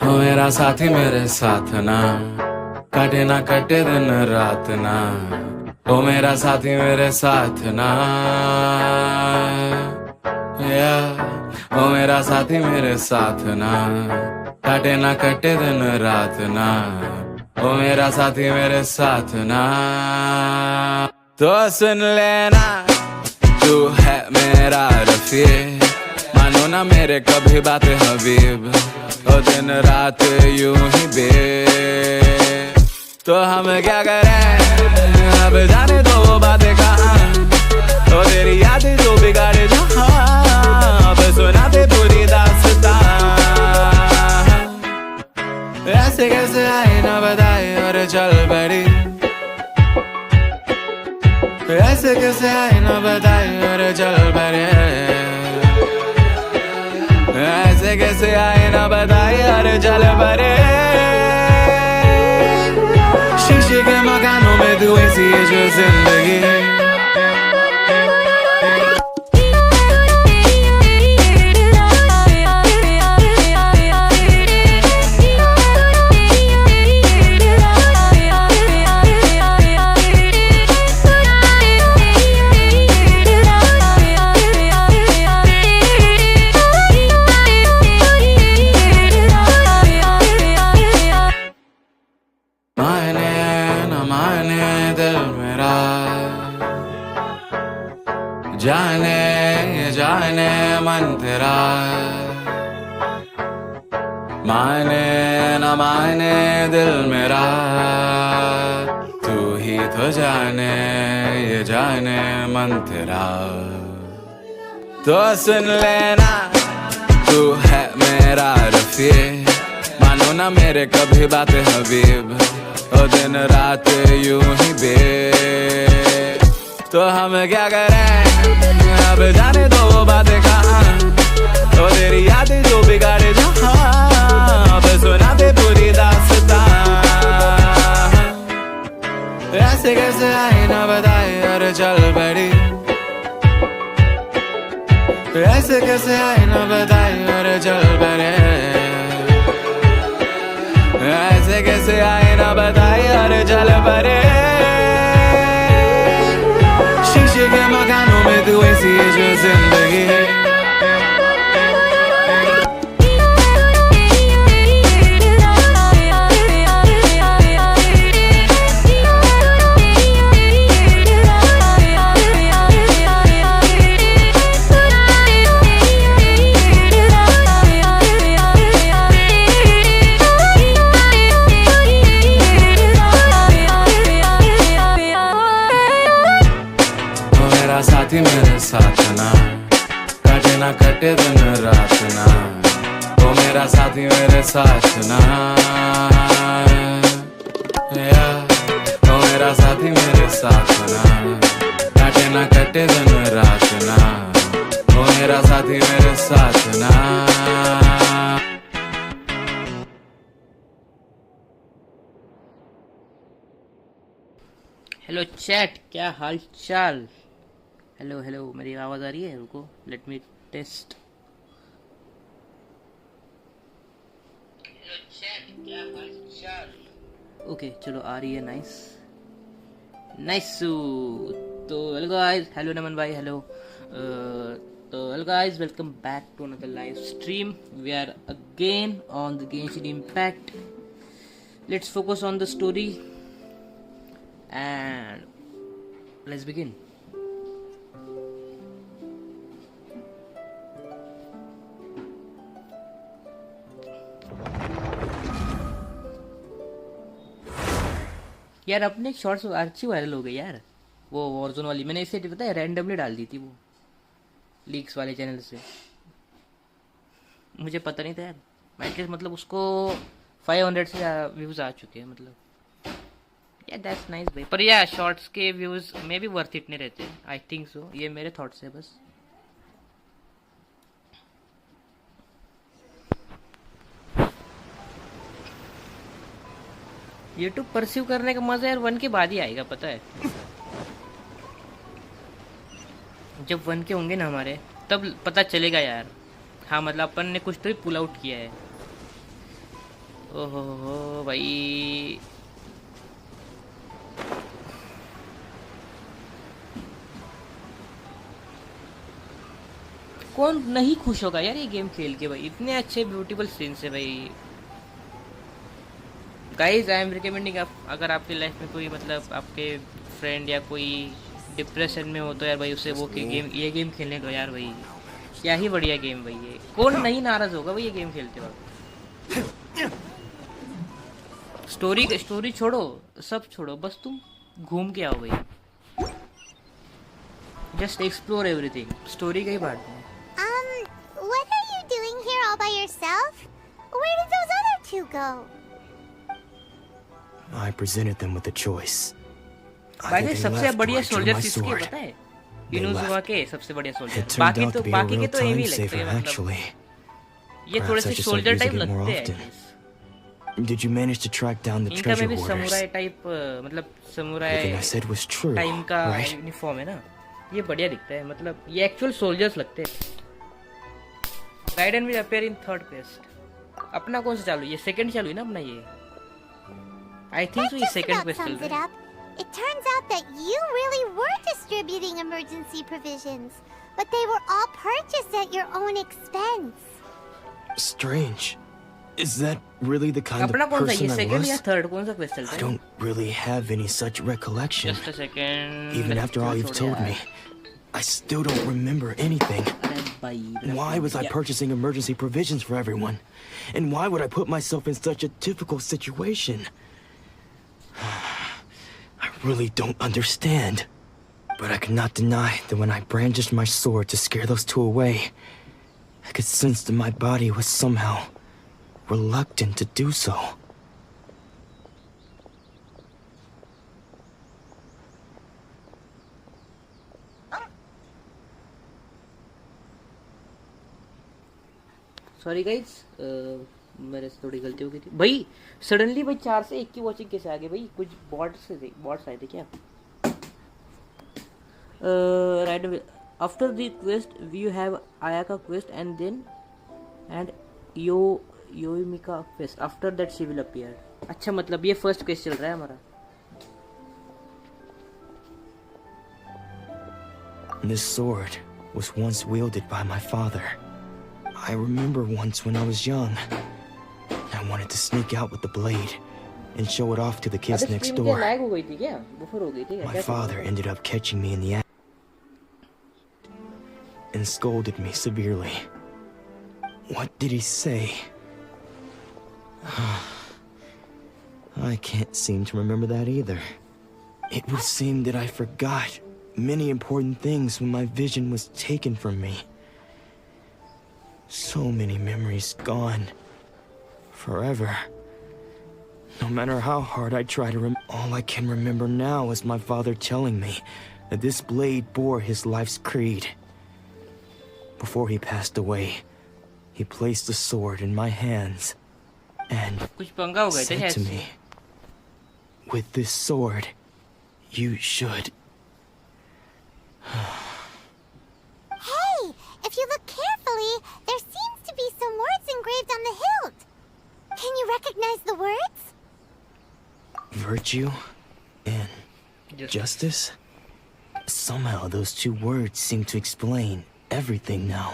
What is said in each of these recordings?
हो मेरा साथी मेरे साथ ना, कटे ना कटे दिन रात ना। हो मेरा साथी मेरे साथ ना, हो मेरा साथी मेरे साथ ना, कटे ना कटे दिन रात ना। हो मेरा साथी मेरे साथ ना, तो सुन लेना तू है मेरा रफीक, मानो ना मेरे कभी बात हबीब, ओ दिन रात यूं ही बे। तो हम क्या करें अब जाने दो वो बातें कहाँ, ओ तेरी यादें जो बिगाड़े जहाँ, अब सुना दे पूरी दास्तां। ऐसे कैसे आए ना बताए और चल पड़ी, ऐसे कैसे आए ना बताए और चल पड़े, ऐसे कैसे आए ना बताए और चल पड़े। शीशे के मकानों में तू ऐसी है जो जिंदगी, जाने मन तेरा, माने न माने दिल मेरा, तू ही तो जाने ये जाने मन तेरा। तो सुन लेना तू है मेरा रफीक, मानो ना मेरे कभी बात हबीब, ओ दिन रात यूं ही बे। तो हम क्या करें अब जाने दो वो बातें कहाँ, तो तेरी यादें जो बिगाड़े जहाँ, अब सुना दे पूरी दास्तां। ऐसे कैसे आए ना बताए और चल पड़ी, ऐसे कैसे आए ना बताए और चल पड़े, ऐसे कैसे आए ना बताए और चल पड़े। शीशे के मकानों में तू ऐसी है जो जिंदगी, साथी मेरे साथ ना, कटे ना कटे दिन रात ना। वो मेरा साथी मेरे साथ ना, वो मेरा साथी मेरे साथ ना, कटे ना कटे दिन रात ना। वो मेरा साथी मेरे साथ ना। हेलो चैट, क्या हाल चाल? हेलो हेलो, मेरी आवाज़ आ रही है? रुको, let me test. Hello chat, क्या हाल चाल? ओके चलो, आ रही है। Nice nice. तो हेलो गाइस, हेलो नमन भाई, हेलो। तो hello guys, welcome back to another live stream. We are again on the Genshin Impact. Let's focus on the story and let's begin. यार अपने एक शॉर्ट्स अच्छी वायरल हो गई यार, वो वॉरजोन वाली। मैंने इसे पता है रैंडमली डाल दी थी, वो लीक्स वाले चैनल से। मुझे पता नहीं था यार। एटलीस्ट मतलब उसको 500 से व्यूज आ चुके हैं, मतलब यार दैट्स नाइस भाई। पर यार शॉर्ट्स के व्यूज में भी वर्थ इट नहीं रहते, आई थिंक सो। ये मेरे थॉट्स है बस। यूट्यूब परस्यू करने का मजा यार 1 के बाद ही आएगा, पता है। जब 1 के होंगे ना हमारे, तब पता चलेगा यार। हाँ मतलब अपन ने कुछ तो ही पुल आउट किया है। ओहो भाई, कौन नहीं खुश होगा यार ये गेम खेल के भाई, इतने अच्छे ब्यूटीफुल सीन्स है भाई। गाइज आई एम रिकमेंडिंग, आप अगर आपकी लाइफ में कोई मतलब आपके फ्रेंड या कोई डिप्रेशन में हो तो यार भाई उसे वो ये गेम खेलने दो यार भाई, क्या ही बढ़िया गेम भाई ये, कौन नहीं नाराज होगा भाई ये गेम खेलते वक्त। स्टोरी छोड़ो, सब छोड़ो, बस तुम घूम के आओ भाई, जस्ट एक्सप्लोर एवरीथिंग, स्टोरी का ही बात है। What are you doing here all by yourself? Where did those other two go? I presented them with a choice. भाई सबसे बढ़िया सोल्जर किसके पता है? इनुजुमा के सबसे बढ़िया सोल्जर, बाकी के तो एवी लगते हैं, मतलब ये थोड़े से सोल्जर टाइप लगते हैं। Did you manage to track down the इनका treasure में भी hoarders? समुराई टाइप, मतलब samurai Everything I said was true, time का right? यूनिफॉर्म है ना, ये बढ़िया दिखता है, मतलब ये एक्चुअल सोल्जर्स लगते हैं। Ridden will appear in third quest. अपना कौन सा चालू, ये सेकंड चालू है ना अपना, ये आई थिंक सो ये सेकंड क्वेस्ट चल रहा है। It turns out that you really were distributing emergency provisions, but they were all purchased at your own expense. Strange. Is that really the kind of अपना कौन सा, person ये I सेकंड या was? Third कौन सा quest चल I रहा है? don't really have any such recollection. Just a second, Even after all you've told me, I still don't remember anything. अरे भाई, Why was I purchasing emergency provisions for everyone? And why would I put myself in such a difficult situation? I really don't understand. But I could not deny that when I brandished my sword to scare those two away, I could sense that my body was somehow reluctant to do so. Sorry guys, मेरे से थोड़ी गलती हो गई थी भाई। Suddenly भाई 4 से 1 की वॉचिंग कैसे आ गई भाई? कुछ बॉट्स आए थे क्या? Right, after the quest we have Ayaka quest and Yoimiya quest, after that she will appear. अच्छा, मतलब ये फर्स्ट क्वेस्ट चल रहा है हमारा। This sword was once wielded by my father. I remember once when I was young, I wanted to sneak out with the blade and show it off to the kids next door. Lag हो गई थी क्या? Buffer हो गई थी क्या? My father ended up catching me in the act and scolded me severely. What did he say? I can't seem to remember that either. It would seem that I forgot many important things when my vision was taken from me. So many memories gone. Forever. No matter how hard I try to all I can remember now is my father telling me that this blade bore his life's creed. Before he passed away, he placed the sword in my hands and कुछ पंगा हो गया था said to शायद। me, with this sword, you should... Hey, if you look carefully, there seems to be some words engraved on the hilt. Can you recognize the words? Virtue and justice? Somehow those two words seem to explain everything now.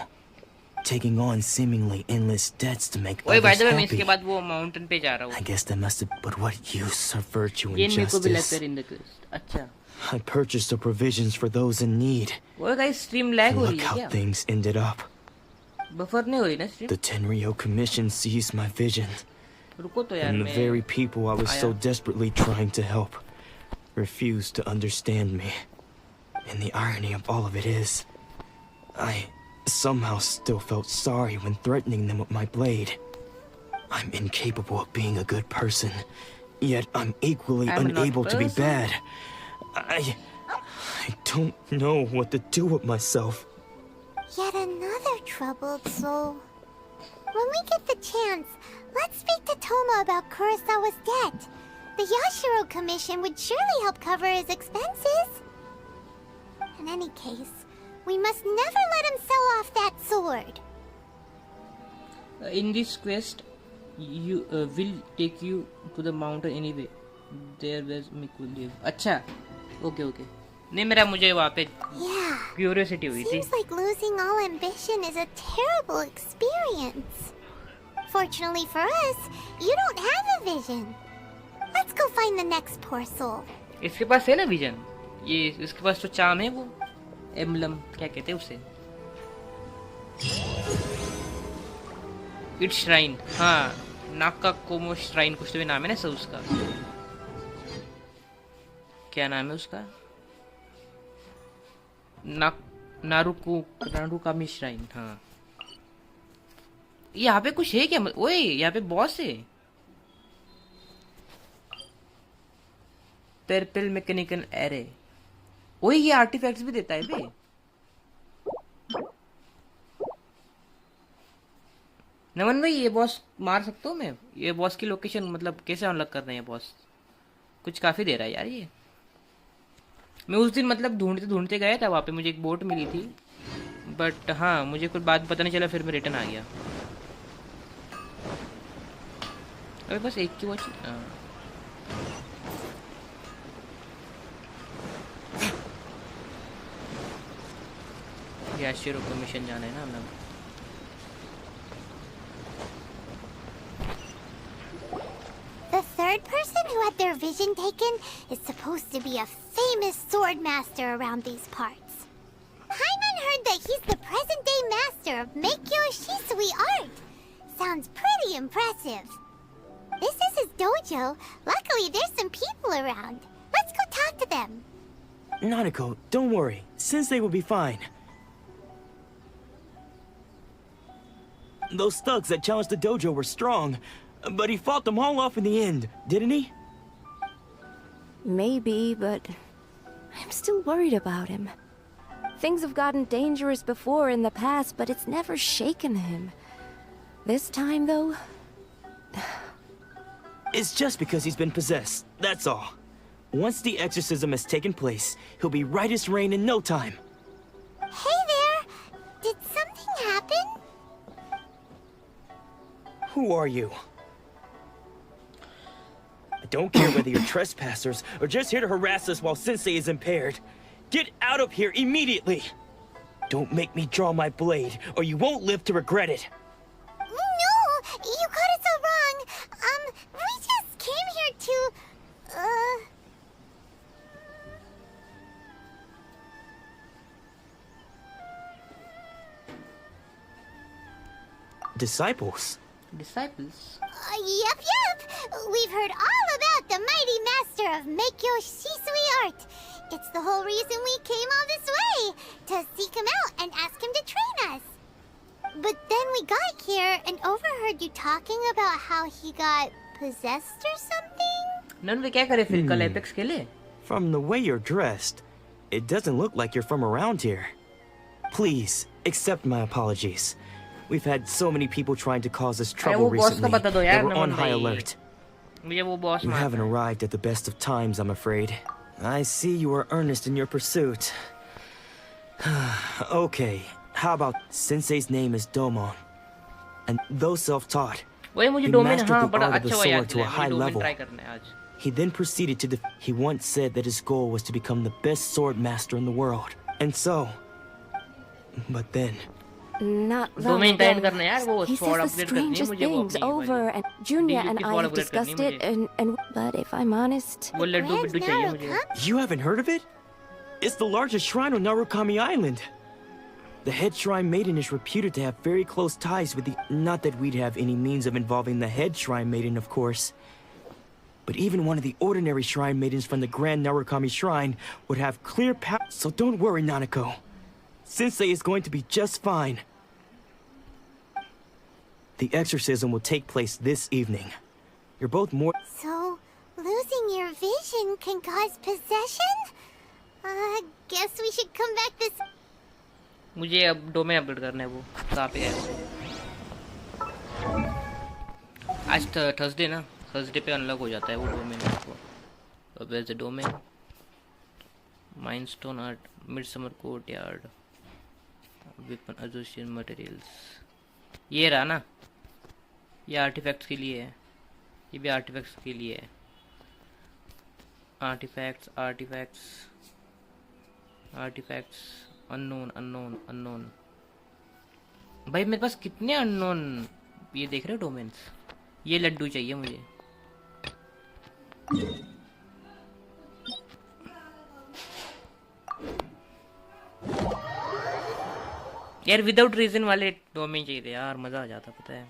Taking on seemingly endless debts to make ओए भाई others मैं इसके happy. बाद वो mountain पे जा रहा I हूँ। guess that must have... But what use are virtue ये and मेरे को भी लगता justice? है इन द क्वेस्ट। अच्छा, I purchased the provisions for those in need. ओए गाइस स्ट्रीम लैग हो रही Look है how क्या? things ended up. बफर नहीं हो रही ना stream? The Tenryo Commission seized my vision. रुको तो यार, And the very people I was so आया। desperately trying to help refused to understand me. And the irony of all of it is, I somehow still felt sorry when threatening them with my blade. I'm incapable of being a good person, yet I'm equally I'm not unable to be person. bad. I don't know what to do with myself. Yet another troubled soul. When we get the chance, let's speak to Toma about Kurosawa's debt. The Yashiro Commission would surely help cover his expenses. In any case, we must never let him sell off that sword. In this quest, you will take you to the mountain anyway. There where Miku live. अच्छा, okay okay. नहीं मेरा मुझे वहाँ पे Yeah. Curiosity हुई थी. Seems like losing all ambition is a terrible experience. Fortunately for us, you don't have a vision. Let's go find the next poor soul. इसके पास है ना विजन. ये इसके पास तो चाम है वो. एम्बलम क्या कहते हैं उसे? It's shrine. हाँ, नाका कोमो श्राइन कुछ तो भी नाम है ना सर उसका. क्या नाम है उसका? नारुकामी श्राइन. हाँ, यहाँ पे कुछ है क्या? ओए यहाँ पे बॉस है. Purple mechanical array. ओए ये आर्टिफैक्ट्स भी देता है बे. नमन भाई ये बॉस मार सकता हूँ मैं? ये बॉस की लोकेशन मतलब कैसे अनलॉक कर रहे हैं बॉस? कुछ काफी दे रहा है यार ये. मैं उस दिन मतलब ढूंढते ढूंढते गया था, वहाँ पे मुझे एक बोट मिली थी, बट हाँ मुझे कुछ बात पता नहीं चला, फिर मैं रिटर्न आ गया. अरे बस एक की वॉच. याशिरो को मिशन जाना है ना हम लोग. The third person who had their vision taken is supposed to be a famous sword master around these parts. Hyman heard that he's the present-day master of Meikyo Shisui art. Sounds pretty impressive. This is his dojo. Luckily, there's some people around. Let's go talk to them. Nanako, don't worry. Sensei will be fine. Those thugs that challenged the dojo were strong, but he fought them all off in the end, didn't he? Maybe, but I'm still worried about him. Things have gotten dangerous before in the past, but it's never shaken him. This time, though... It's just because he's been possessed, that's all. Once the exorcism has taken place, he'll be right as rain in no time. Hey there! Did something happen? Who are you? I don't care whether you're trespassers or just here to harass us while Sensei is impaired. Get out of here immediately! Don't make me draw my blade, or you won't live to regret it. No! You got it so wrong! We just came here to... Disciples? Disciples? Yep. We've heard all about the mighty master of Meikyo Shisui art. It's the whole reason we came all this way, to seek him out and ask him to train us. But then we got here and overheard you talking about how he got possessed or something? नन वे क्या करे फिर कल apex खेले? From the way you're dressed, it doesn't look like you're from around here. Please, accept my apologies. We've had so many people trying to cause us trouble recently that we're on high alert. You haven't arrived at the best of times, I'm afraid. I see you are earnest in your pursuit. Okay, how about Sensei's name is Domon. And though self-taught, he mastered the art of the sword to a high level. He then proceeded to he once said that his goal was to become the best sword master in the world. And so... But then... Not long ago, he says the strangest things over, and Junya and I have discussed it, and but if I'm honest... You haven't heard of it? It's the largest shrine on Narukami Island. The head shrine maiden is reputed to have very close ties with the... Not that we'd have any means of involving the head shrine maiden, of course. But even one of the ordinary shrine maidens from the Grand Narukami Shrine would have clear power. So don't worry, Nanako. Sensei is going to be just fine. The exorcism will take place this evening. You're both more... So, losing your vision can cause possession? Guess we should come back this... मुझे अब domain update करना है वो कहाँ पे है आज Thursday ना थर्सडे पे अनलॉक हो जाता है वो डोमेन को अब as a domain mindstone art midsummer courtyard weapon ascension materials ये रहा ना ये आर्टिफैक्ट्स के लिए है, ये भी आर्टिफैक्ट्स के लिए है। Artifacts artifacts artifacts unknown unknown unknown. भाई मेरे पास कितने अननोन ये देख रहे हो डोमेन्स। ये लड्डू चाहिए मुझे। यार विदाउट रीजन वाले डोमेन चाहिए थे यार, मजा आ जाता पता है।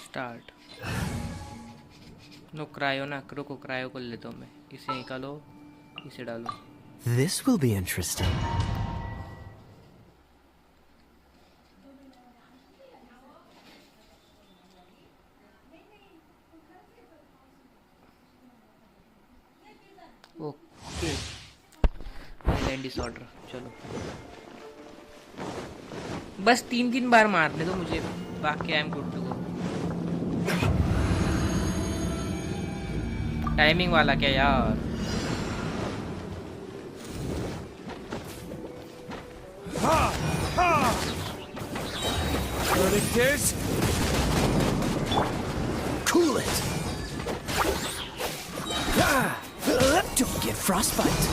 स्टार्ट। नो क्रायो ना, रुको क्रायो कर लेता हूँ मैं। इसे निकालो, इसे डालो। This will be interesting. Okay land disorder. चलो बस 3 बार मारने दो मुझे, बाकी I am good to go. Timing वाला क्या यार। Cool it. Don't get frostbite.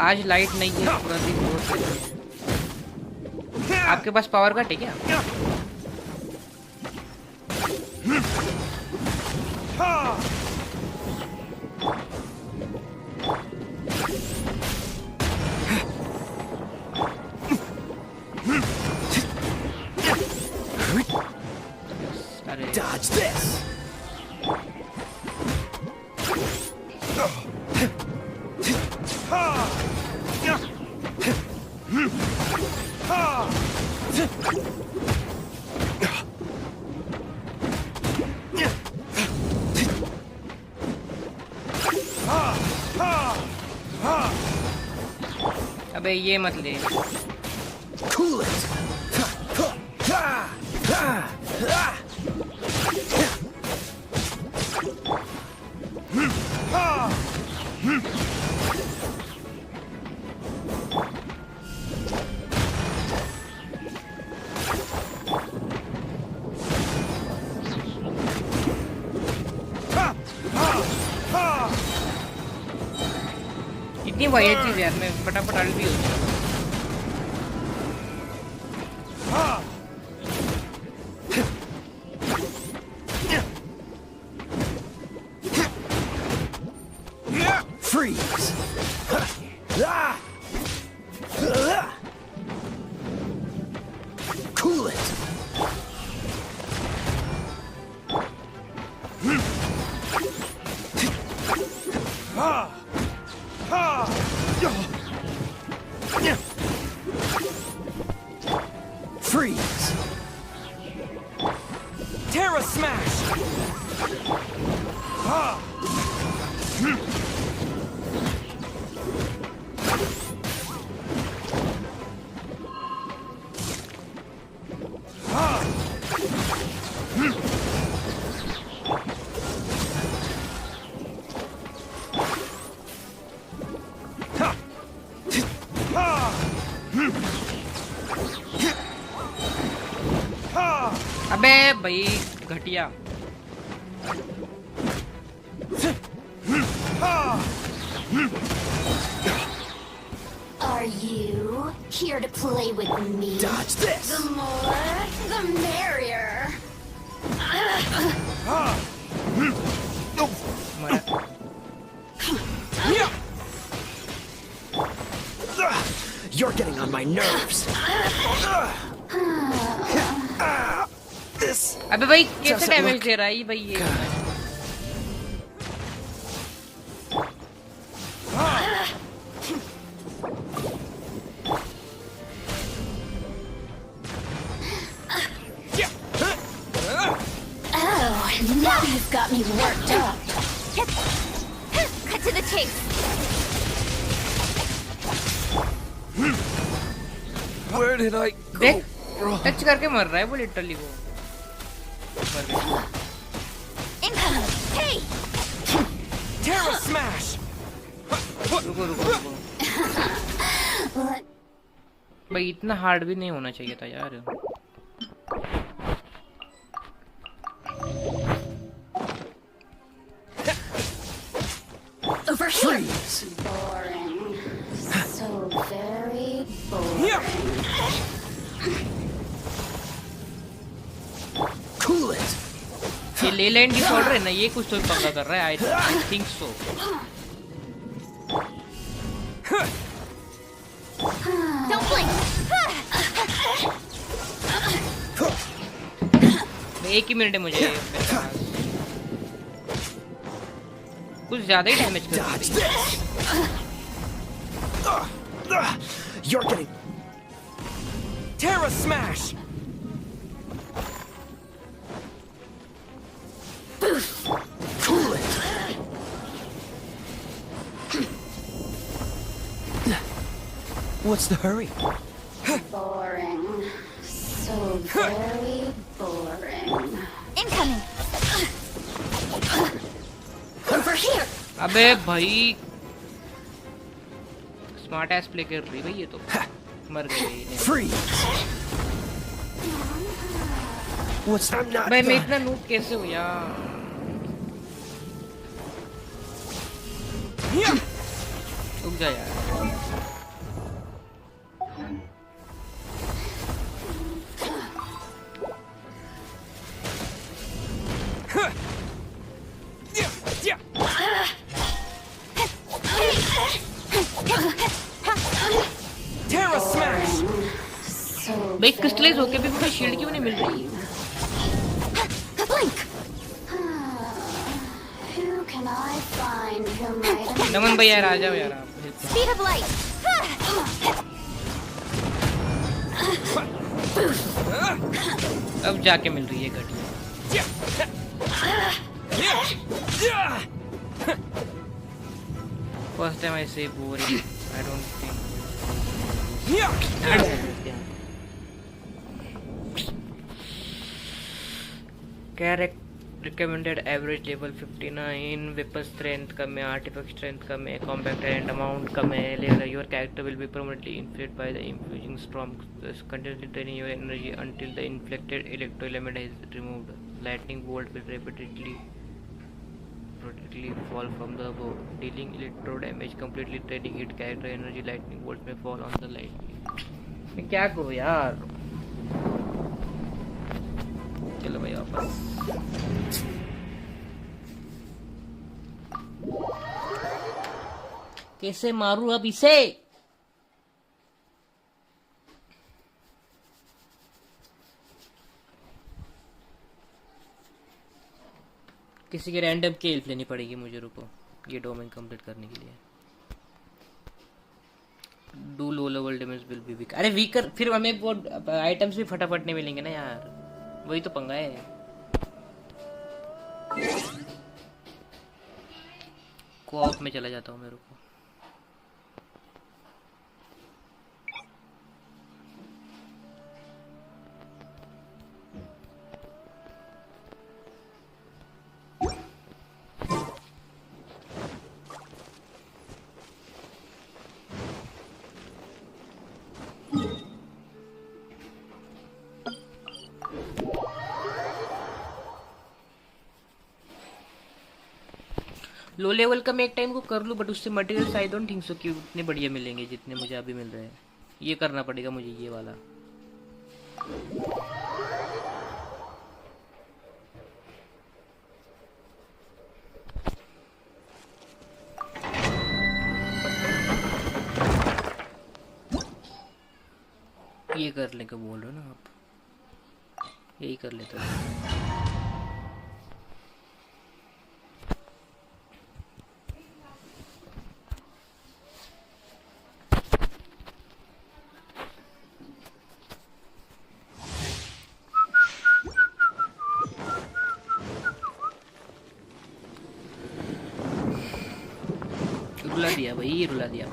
आज लाइट नहीं है, पूरा दिन बहुत है। आपके पास पावर कट है क्या? Dodge this. अबे ये मत ले। Cool it. इतनी वाइड चीज यार, मैं फटाफट अड़ भी हो गया। Freeze. Cool it. Freeze. Terra smash. अबे भाई घटिया। Are you here to play with me? Dodge this. The more, the merrier. You're getting on my nerves. This. अबे भाई कैसे डैमेज दे रहा है ये भाई ये। Oh, now you've got me worked up. Cut to the chase. Where did I go? देख touch करके मर रहा है वो लिटरली को मर गया। Hey! Terra smash! रुको रुको रुको भाई इतना हार्ड भी नहीं होना चाहिए था यार। Over here! Boring. So very boring. Cool it! ये ले लैंड डिसऑर्डर है ना, ये कुछ तो पंगा कर रहा है। आई थिंक सो। Don't blink! एक ही मिनट है मुझे मेरे पास। कुछ ज्यादा ही डैमेज कर Dodge this! You're getting... Terra smash! Cool it! What's the hurry? Boring. So very boring. Incoming! Over here! अबे भाई स्मार्ट एस प्ले कर रही भाई ये तो मर गई। Freeze! What's that? I'm not भाई मैं done. इतना नूब कैसे हूँ यार। रुक जा यार। Terra smash! भाई क्रिस्टलाइज होके भी मुझे शील्ड क्यों नहीं मिल रही? Blink! Who can I find who might have... नमन भाई यार आ जाओ यार आप। Speed of light! अब जाके मिल रही है घटिया। First time I say boring. I don't think. Correct. Recommended average level 59. Weapon strength कम है, artifact strength कम है, combat talent amount कम है. Later your character will be permanently inflated by the infusing storm, thus continuously draining your energy until the inflected electro element is removed. Lightning bolt will repeatedly fall from the bow, dealing electro damage, completely draining its character energy. Lightning bolts may fall on the lightning. मैं क्या करूँ यार? चलो भाई वापस। कैसे मारूं अब इसे? किसी के रैंडम की हेल्प लेनी पड़ेगी मुझे। रुको ये डोमेन कंप्लीट करने के लिए। Do low level damage will be weak. अरे वीकर फिर हमें वो आइटम्स भी फटाफट नहीं मिलेंगे ना यार, वही तो पंगा है। कोऑप में चला जाता हूँ मेरे को। लो लेवल का मैं एक टाइम को कर लूँ, बट उससे materials I don't think so कि उतने बढ़िया मिलेंगे जितने मुझे अभी मिल रहे हैं। ये करना पड़ेगा मुझे ये वाला। ये करने का बोल रहे हो ना आप, यही कर लेते हो। रुला दिया भाई, रुला दिया।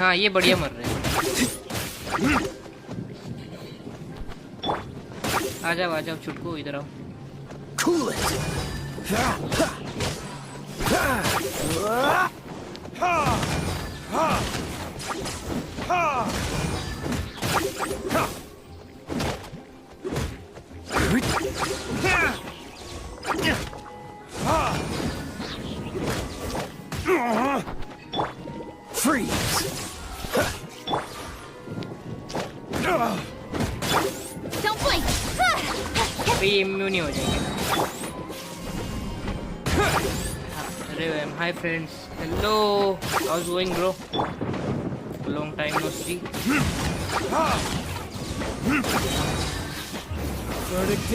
हाँ ये बढ़िया मर रहे हैं। आ जाओ छुटको इधर आओ। Cool it. Freeze. Don't blink. अभी इम्यून नहीं हो जाएंगे। अरे hi friends, hello, how's going bro, long time no see. Verdict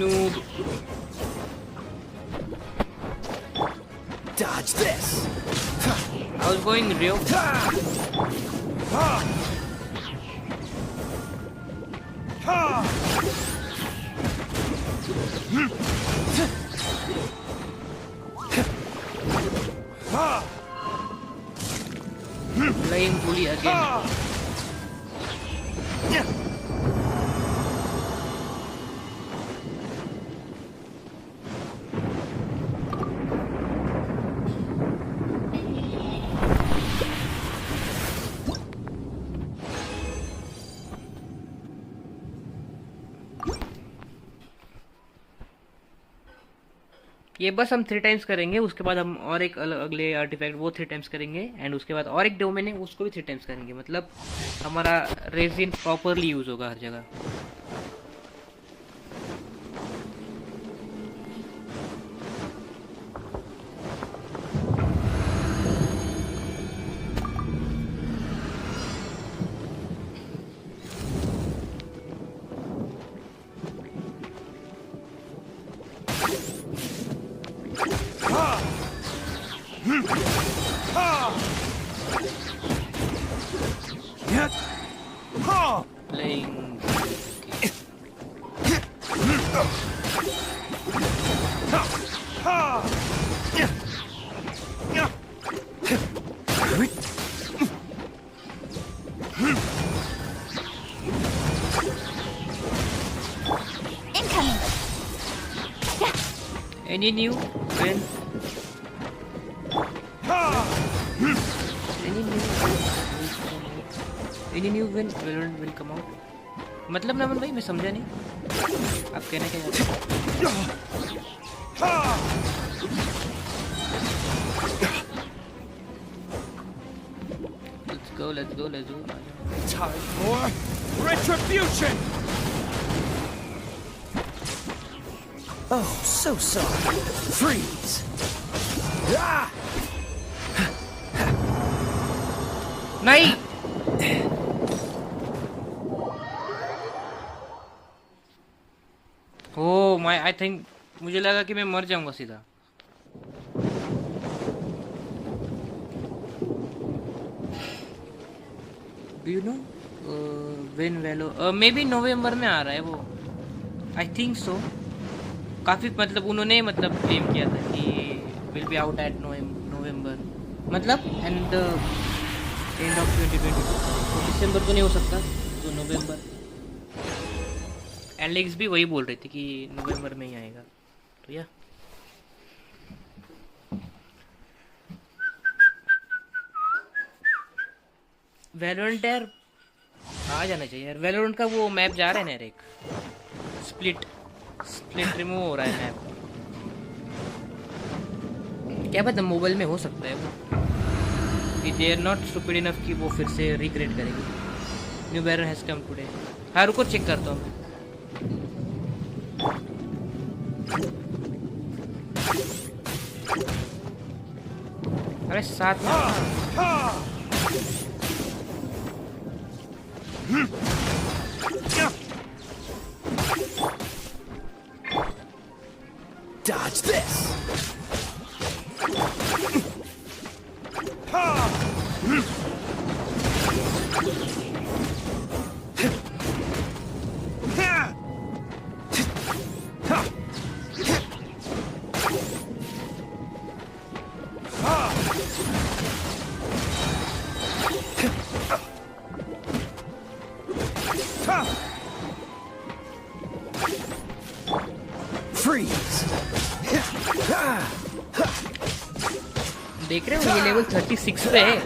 Noob. Dodge this. I was going real. Playing bully again. ये बस हम 3 टाइम्स करेंगे, उसके बाद हम और एक अगले आर्टिफैक्ट वो 3 टाइम्स करेंगे, एंड उसके बाद और एक डोमेन है उसको भी 3 टाइम्स करेंगे। मतलब हमारा रेजिन प्रॉपरली यूज होगा हर जगह। Playing. Incoming. Any new win? Any new win will come out. मतलब नमन भाई मैं समझा नहीं, आप कहने क्या चाहते हैं? Let's go. Time for retribution. Oh, so sorry. Freeze. Ah! नहीं। ओह माय, आई थिंक मुझे लगा कि मैं मर जाऊंगा सीधा। यू नो विन वेलो मे बी नवंबर में आ रहा है वो, आई थिंक सो। काफ़ी मतलब उन्होंने मतलब क्लेम किया था कि विल बी आउट एट नवंबर, मतलब एंड एंड ऑफ 2022। तो दिसंबर तो नहीं हो सकता, तो नवंबर। एलेक्स भी वही बोल रही थी कि नवंबर में ही आएगा, तो या वैलोरेंट यार आ जाना चाहिए यार। वैलोरेंट का वो मैप जा रहा है ना यार, एक स्प्लिट रिमूव हो रहा है मैप। क्या पता मोबाइल में हो सकता है वो, they are not stupid enough कि वो फिर से रिक्रिएट करेंगे। New baron has come today. हाँ रुको चेक करता हूँ। अरे साथ में Dodge this. Freeze. देख रहे हो ये लेवल 36 पे है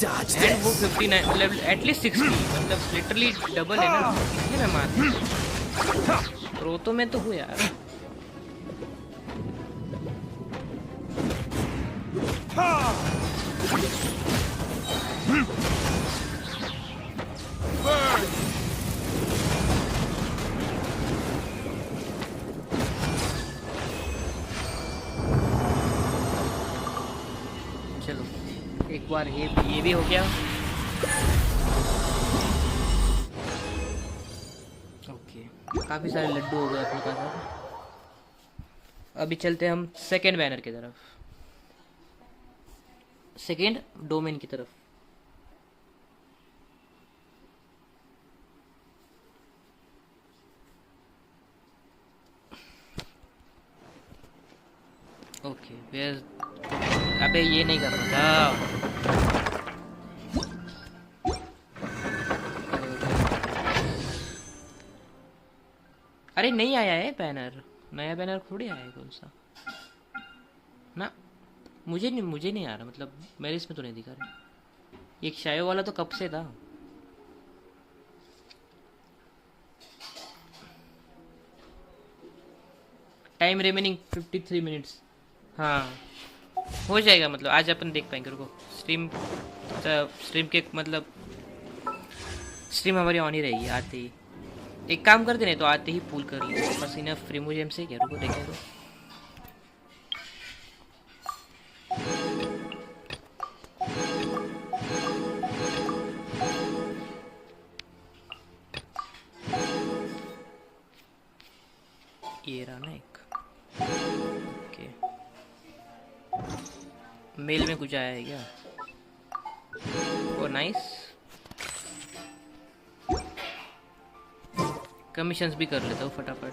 Dodge एंड वो this. 59 लेवल एटलीस्ट 60 मतलब लिटरली डबल है ना। कितने में मार प्रो तो मैं तो हूँ यार। चलो एक बार ये भी हो गया। ओके काफी सारे लड्डू हो गए अपने पास। अभी चलते हैं हम सेकेंड बैनर की तरफ, सेकेंड डोमेन की तरफ। ओके अबे ये नहीं करना था। अरे नहीं आया है बैनर, नया बैनर थोड़ी आया है कौन सा ना। मुझे नहीं आ रहा, मतलब मेरे इसमें तो नहीं दिखा रहा। ये शायो वाला तो कब से था। Time remaining 53 minutes. हाँ हो जाएगा, मतलब आज अपन देख पाएंगे। रुको स्ट्रीम के मतलब स्ट्रीम हमारी ऑन ही रहेगी। आते ही एक काम करते नहीं तो आते ही पूल कर लीजिए, बस इनफ फ्री मुझे हमसे क्या। रुको देखें तो ये रहा ना एक। ओके मेल में कुछ आया है क्या? ओ नाइस। कमीशंस भी कर लेता हूँ फटाफट।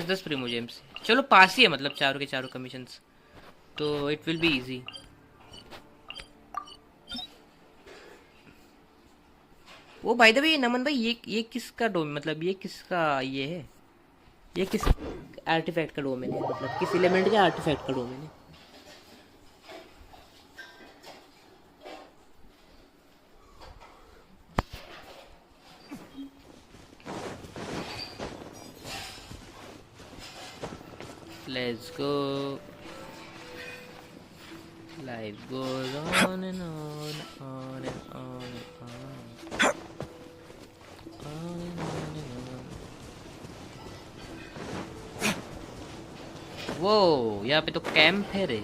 दस प्रीमो जेम्स। चलो पास ही है, मतलब चारों के चारों कमीशंस, तो इट विल बी इजी। वो बाय द वे नमन भाई ये किसका डोमेन, मतलब ये किसका ये है, ये किस आर्टिफैक्ट का डोमेन है, मतलब किस एलिमेंट के आर्टिफैक्ट का डोमेन है? Let's go. Life goes on and on, on and on and on. On and on and on. वो यहाँ पे तो कैंप है रे।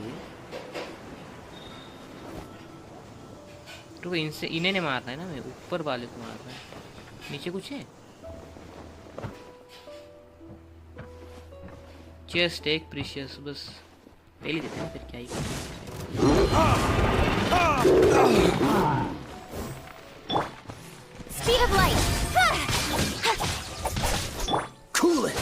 तो इनसे इन्हें नहीं मारना है ना, मैं ऊपर वाले को मारना है। नीचे कुछ है? Just take precious, बस पहले देते हैं फिर क्या ही Speed of light. Cool it.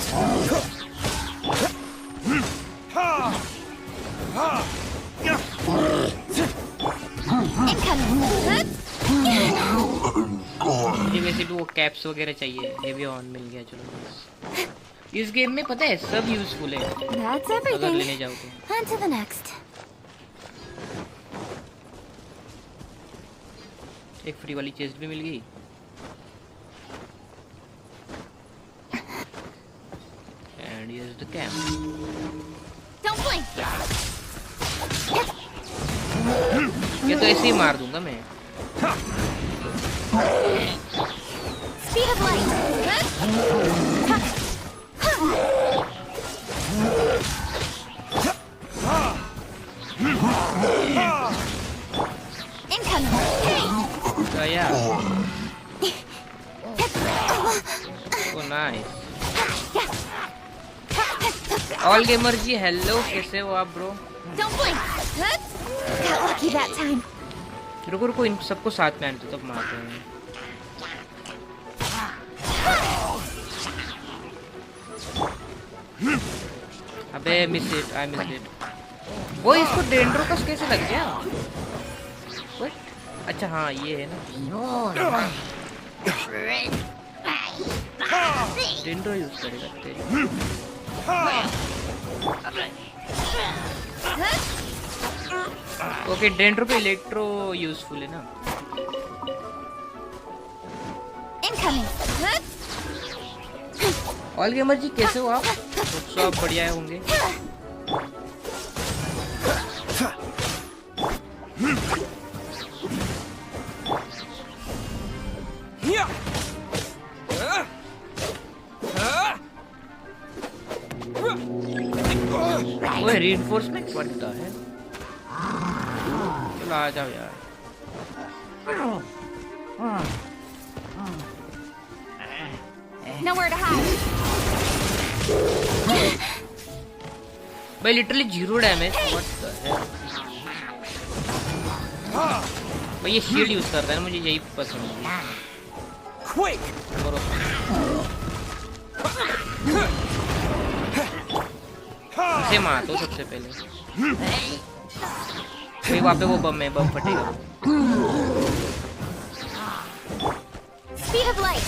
मुझे वैसे भी वो कैप्स वगैरह चाहिए। हेवी ऑन मिल गया, चलो बस। इस गेम में पता है सब यूजफुल है That's अगर everything. लेने जाओ तो। On to the next. एक फ्री वाली चेस्ट भी मिल गई। And here is the camp. Don't blink. ये तो ऐसे ही मार दूंगा मैं। Speed of light. Incoming. तो यार ओ नाइस। ऑल गेमर जी हेलो, कैसे हो आप bro? Don't blink. Got lucky that time. रुको रुको, इन सबको साथ में आने दो तब मारते हैं। अबे miss it, I miss it. वो इसको डेंड्रोकस कैसे लग गया? What? अच्छा हाँ ये है ना डेंड्रो यूज करेगा तेरे। ओके डेंड्रो पे इलेक्ट्रो यूजफुल है ना। ऑल गेमर जी कैसे हो आप? सब बढ़िया होंगे। वो रीइंफोर्समेंट पड़ता है। चलो आ जाओ यार। Nowhere to hide. भाई literally 0 damage. What the hell. भाई ये शील्ड यूज करता है ना, मुझे यही पसंद है। Quick! इसे मार दो सबसे पहले। भाई वहाँ पे वो बम है, बम फटेगा। Speed of light.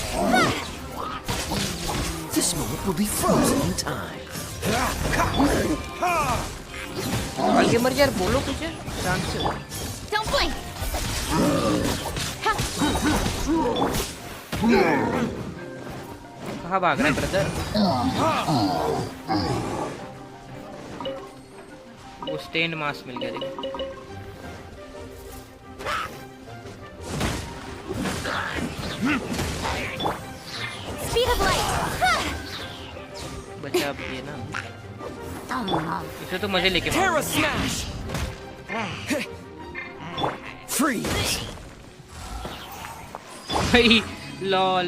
This moment will be frozen in time. All gamer यार बोलो कुछ शांत से। Don't blink. कहाँ भाग रहा है ब्रदर? वो स्टेन मास्क मिल गया देखो। Speed of light. बच्चा अब ये ना इसे तो मजे लेके Terra smash! Freeze! भाई लॉल।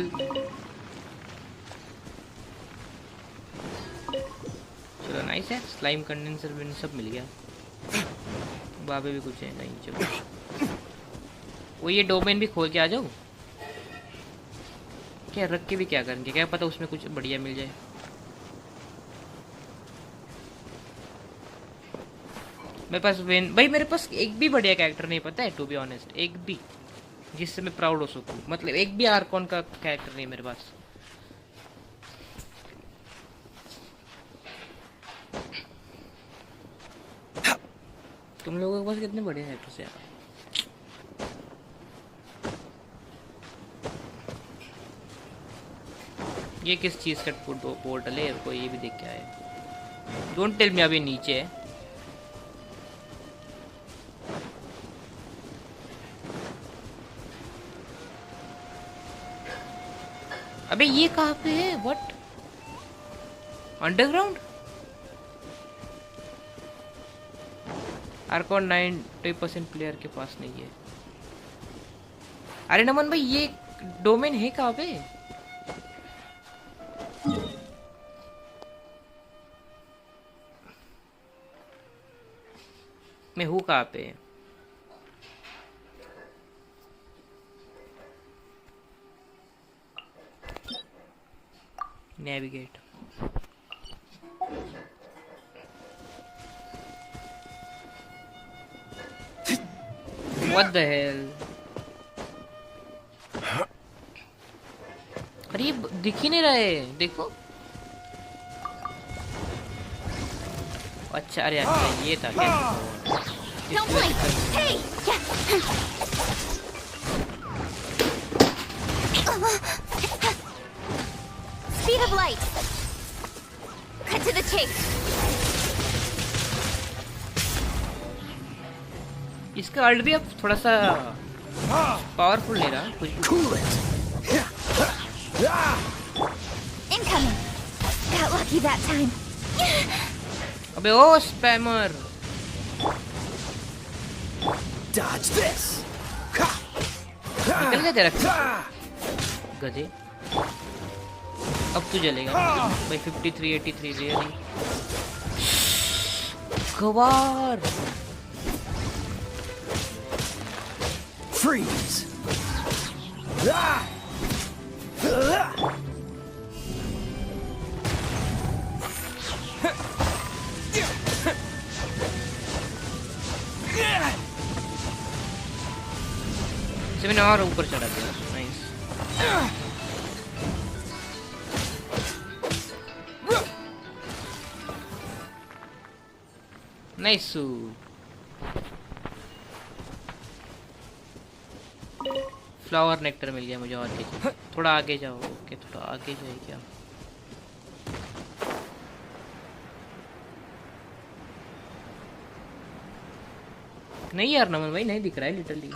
चलो नाइस है। स्लाइम कंडेंसर विन सब मिल गया। बाबे भी कुछ है नहीं। चलो वो ये डोमेन भी खोल के आ जाओ। क्या रख के भी क्या करेंगे, क्या पता उसमें कुछ बढ़िया मिल जाए। मेरे पास वेन भाई मेरे पास एक भी बढ़िया कैरेक्टर नहीं पता है टू बी ऑनेस्ट, एक भी जिससे मैं प्राउड हो सकूं। मतलब एक भी आर्कॉन का कैरेक्टर नहीं मेरे पास। तुम लोगों के पास कितने बढ़िया कैरेक्टर्स यार। ये किस चीज का पोर्टल है? को ये भी देख के आए। डोंट टेल मी अभी नीचे है। अबे ये कहाँ पे है? व्हाट? अंडरग्राउंड? आर्कॉन 90% प्लेयर के पास नहीं है। अरे नमन भाई ये डोमेन है कहाँ पे? मैं हूँ कहाँ पे? नेविगेट। What the hell? अरे ये दिख ही नहीं रहा है, देखो। अच्छा अरे अच्छा ये था क्या? Don't blink. Hey. Speed of light. Cut to the chase. इसका अल्ट भी अब थोड़ा सा पावरफुल नहीं रहा कुछ। Cool it! Incoming. Got lucky that time. अबे ओ स्पैमर। Dodge this! निकल गया तेरा गधे। अब तू जलेगा भाई। 5383 रियली गवार। Freeze! इसे मैंने और ऊपर चढ़ा दिया। नाइस। नाइस। फ्लावर नेक्टर मिल गया मुझे। और क्या? थोड़ा आगे जाओ। ओके थोड़ा आगे जाए क्या? नहीं यार नमन भाई नहीं दिख रहा है लिटरली।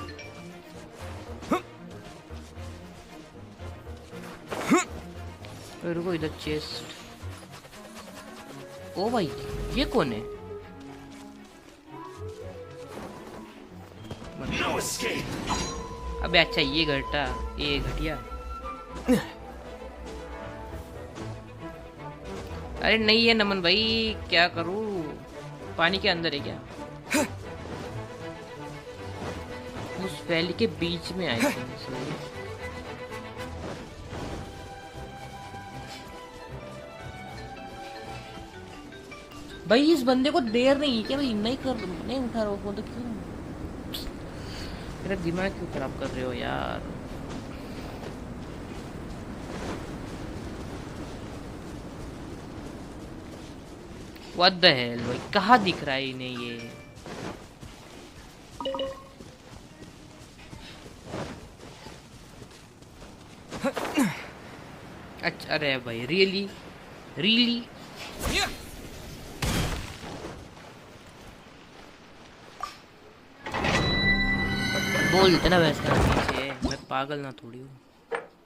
रुको इधर चेस्ट। ओ भाई ये कौन है? अबे अच्छा ये घटिया। अरे नहीं है नमन भाई क्या करूं? पानी के अंदर है क्या? उस वैली के बीच में आए थे। भाई इस बंदे को देर नहीं है क्या? भाई नहीं उठा रहा फोन तो क्यों? मेरा दिमाग क्यों खराब कर रहे हो यार? What the hell भाई कहाँ दिख रहा है इन्हें ये? अच्छा अरे भाई रियली बोल देना वैसा नीचे। मैं पागल ना थोड़ी हूँ।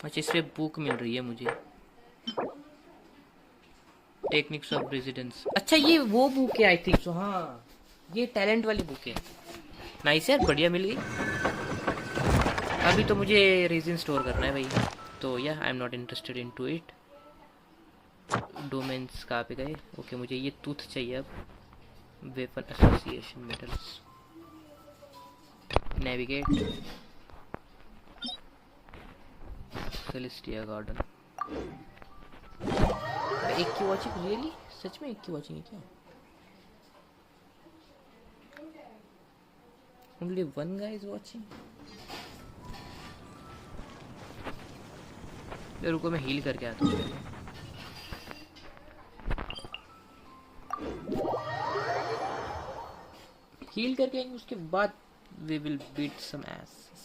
अच्छा इससे बुक मिल रही है मुझे। Techniques of residence. अच्छा ये वो बुक है आई थिंक सो। हाँ ये टैलेंट वाली बुक है। नाइस यार बढ़िया मिल गई। अभी तो मुझे रेजिन स्टोर करना है भाई। तो या I am not interested in to it. Domains कहाँ पे गए? ओके मुझे ये टूथ चाहिए अब। Weapon association metals. Navigate. Celestia garden. एक की वॉचिंग रियली? सच में एक की वॉचिंग है क्या? Only one guy is watching. रुको मैं हील करके आता हूँ। हील करके आएंगे उसके बाद we will beat some asses.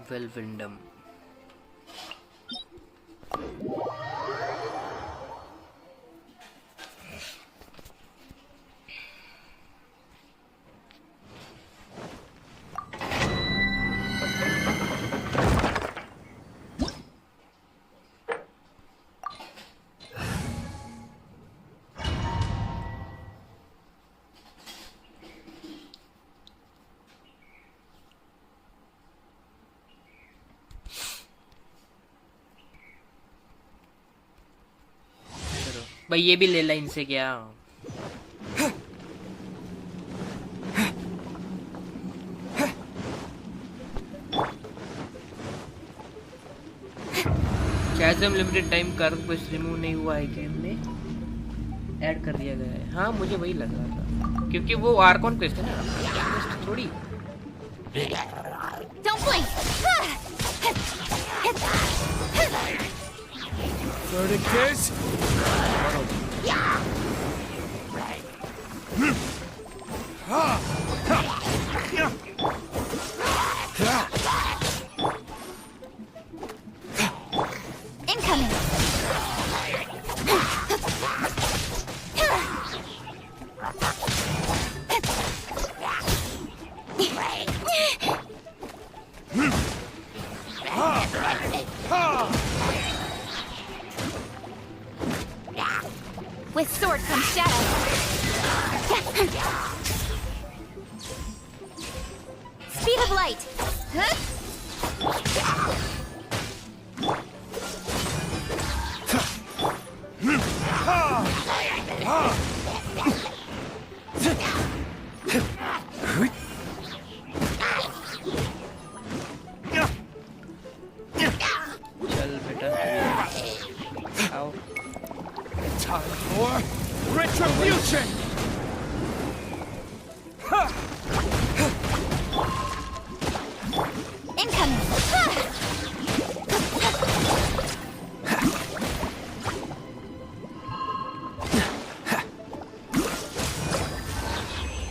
Well, Windham. भाई ये भी ले ला इनसे क्या? चैज़म लिमिटेड टाइम कर्व कुछ रिमूव नहीं हुआ है गेम में, ऐड कर दिया गया है। हाँ मुझे वही लग रहा था क्योंकि वो आर्कॉन क्वेस्ट है ना थोड़ी। Don't blink! Burning kiss? Incoming! With sword comes shadow. Speed of light. Retribution!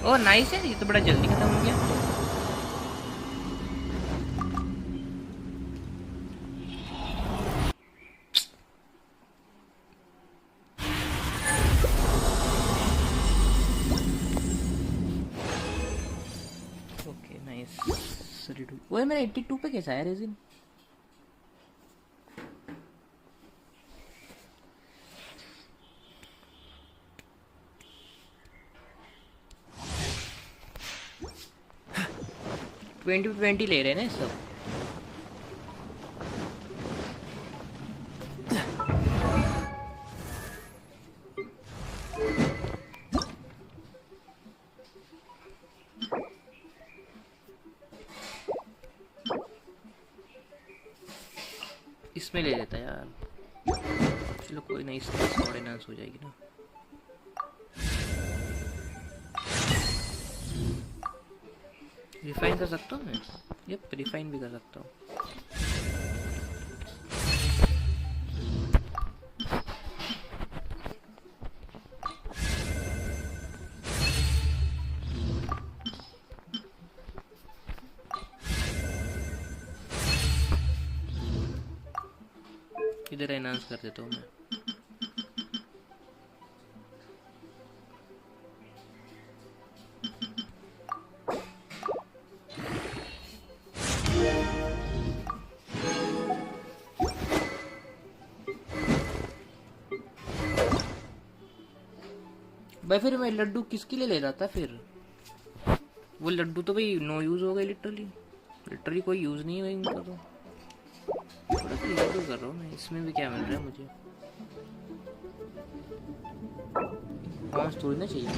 Oh nice है, ये तो बड़ा जल्दी खत्म हो गया। Okay nice. वो मेरा 82 पे कैसा है रेजिन? ट्वेंटी ले रहे हैं ना सब। इसमें ले लेता यार। चलो कोई नहीं, इसमें ऑर्डिनेंस हो जाएगी ना। रिफाइन कर सकता हूँ मैं? यप, रिफाइन भी कर सकता हूँ। इधर एनहांस कर देता हूँ मैं। भाई फिर मैं लड्डू किसके लिए ले रहा था फिर? वो लड्डू तो भाई नो यूज हो गए, लिटरली कोई यूज नहीं है इनका। तो लड्डू कर रहा हूँ मैं, इसमें भी क्या मिल रहा है मुझे? थोड़ी ना चाहिए।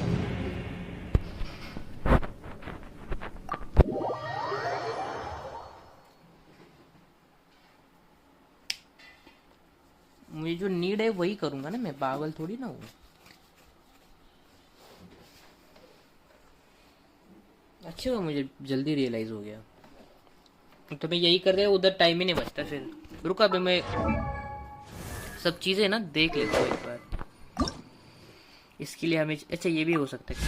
मुझे जो नीड है वही करूंगा ना मैं, पागल थोड़ी ना हूँ। अच्छा हुआ मुझे जल्दी रियलाइज हो गया। तो मैं यही कर रहा हूँ, उधर टाइम ही नहीं बचता। फिर रुका, अभी मैं सब चीजें ना देख लेता हूँ एक बार। इसके लिए हमें अच्छा ये भी हो सकता है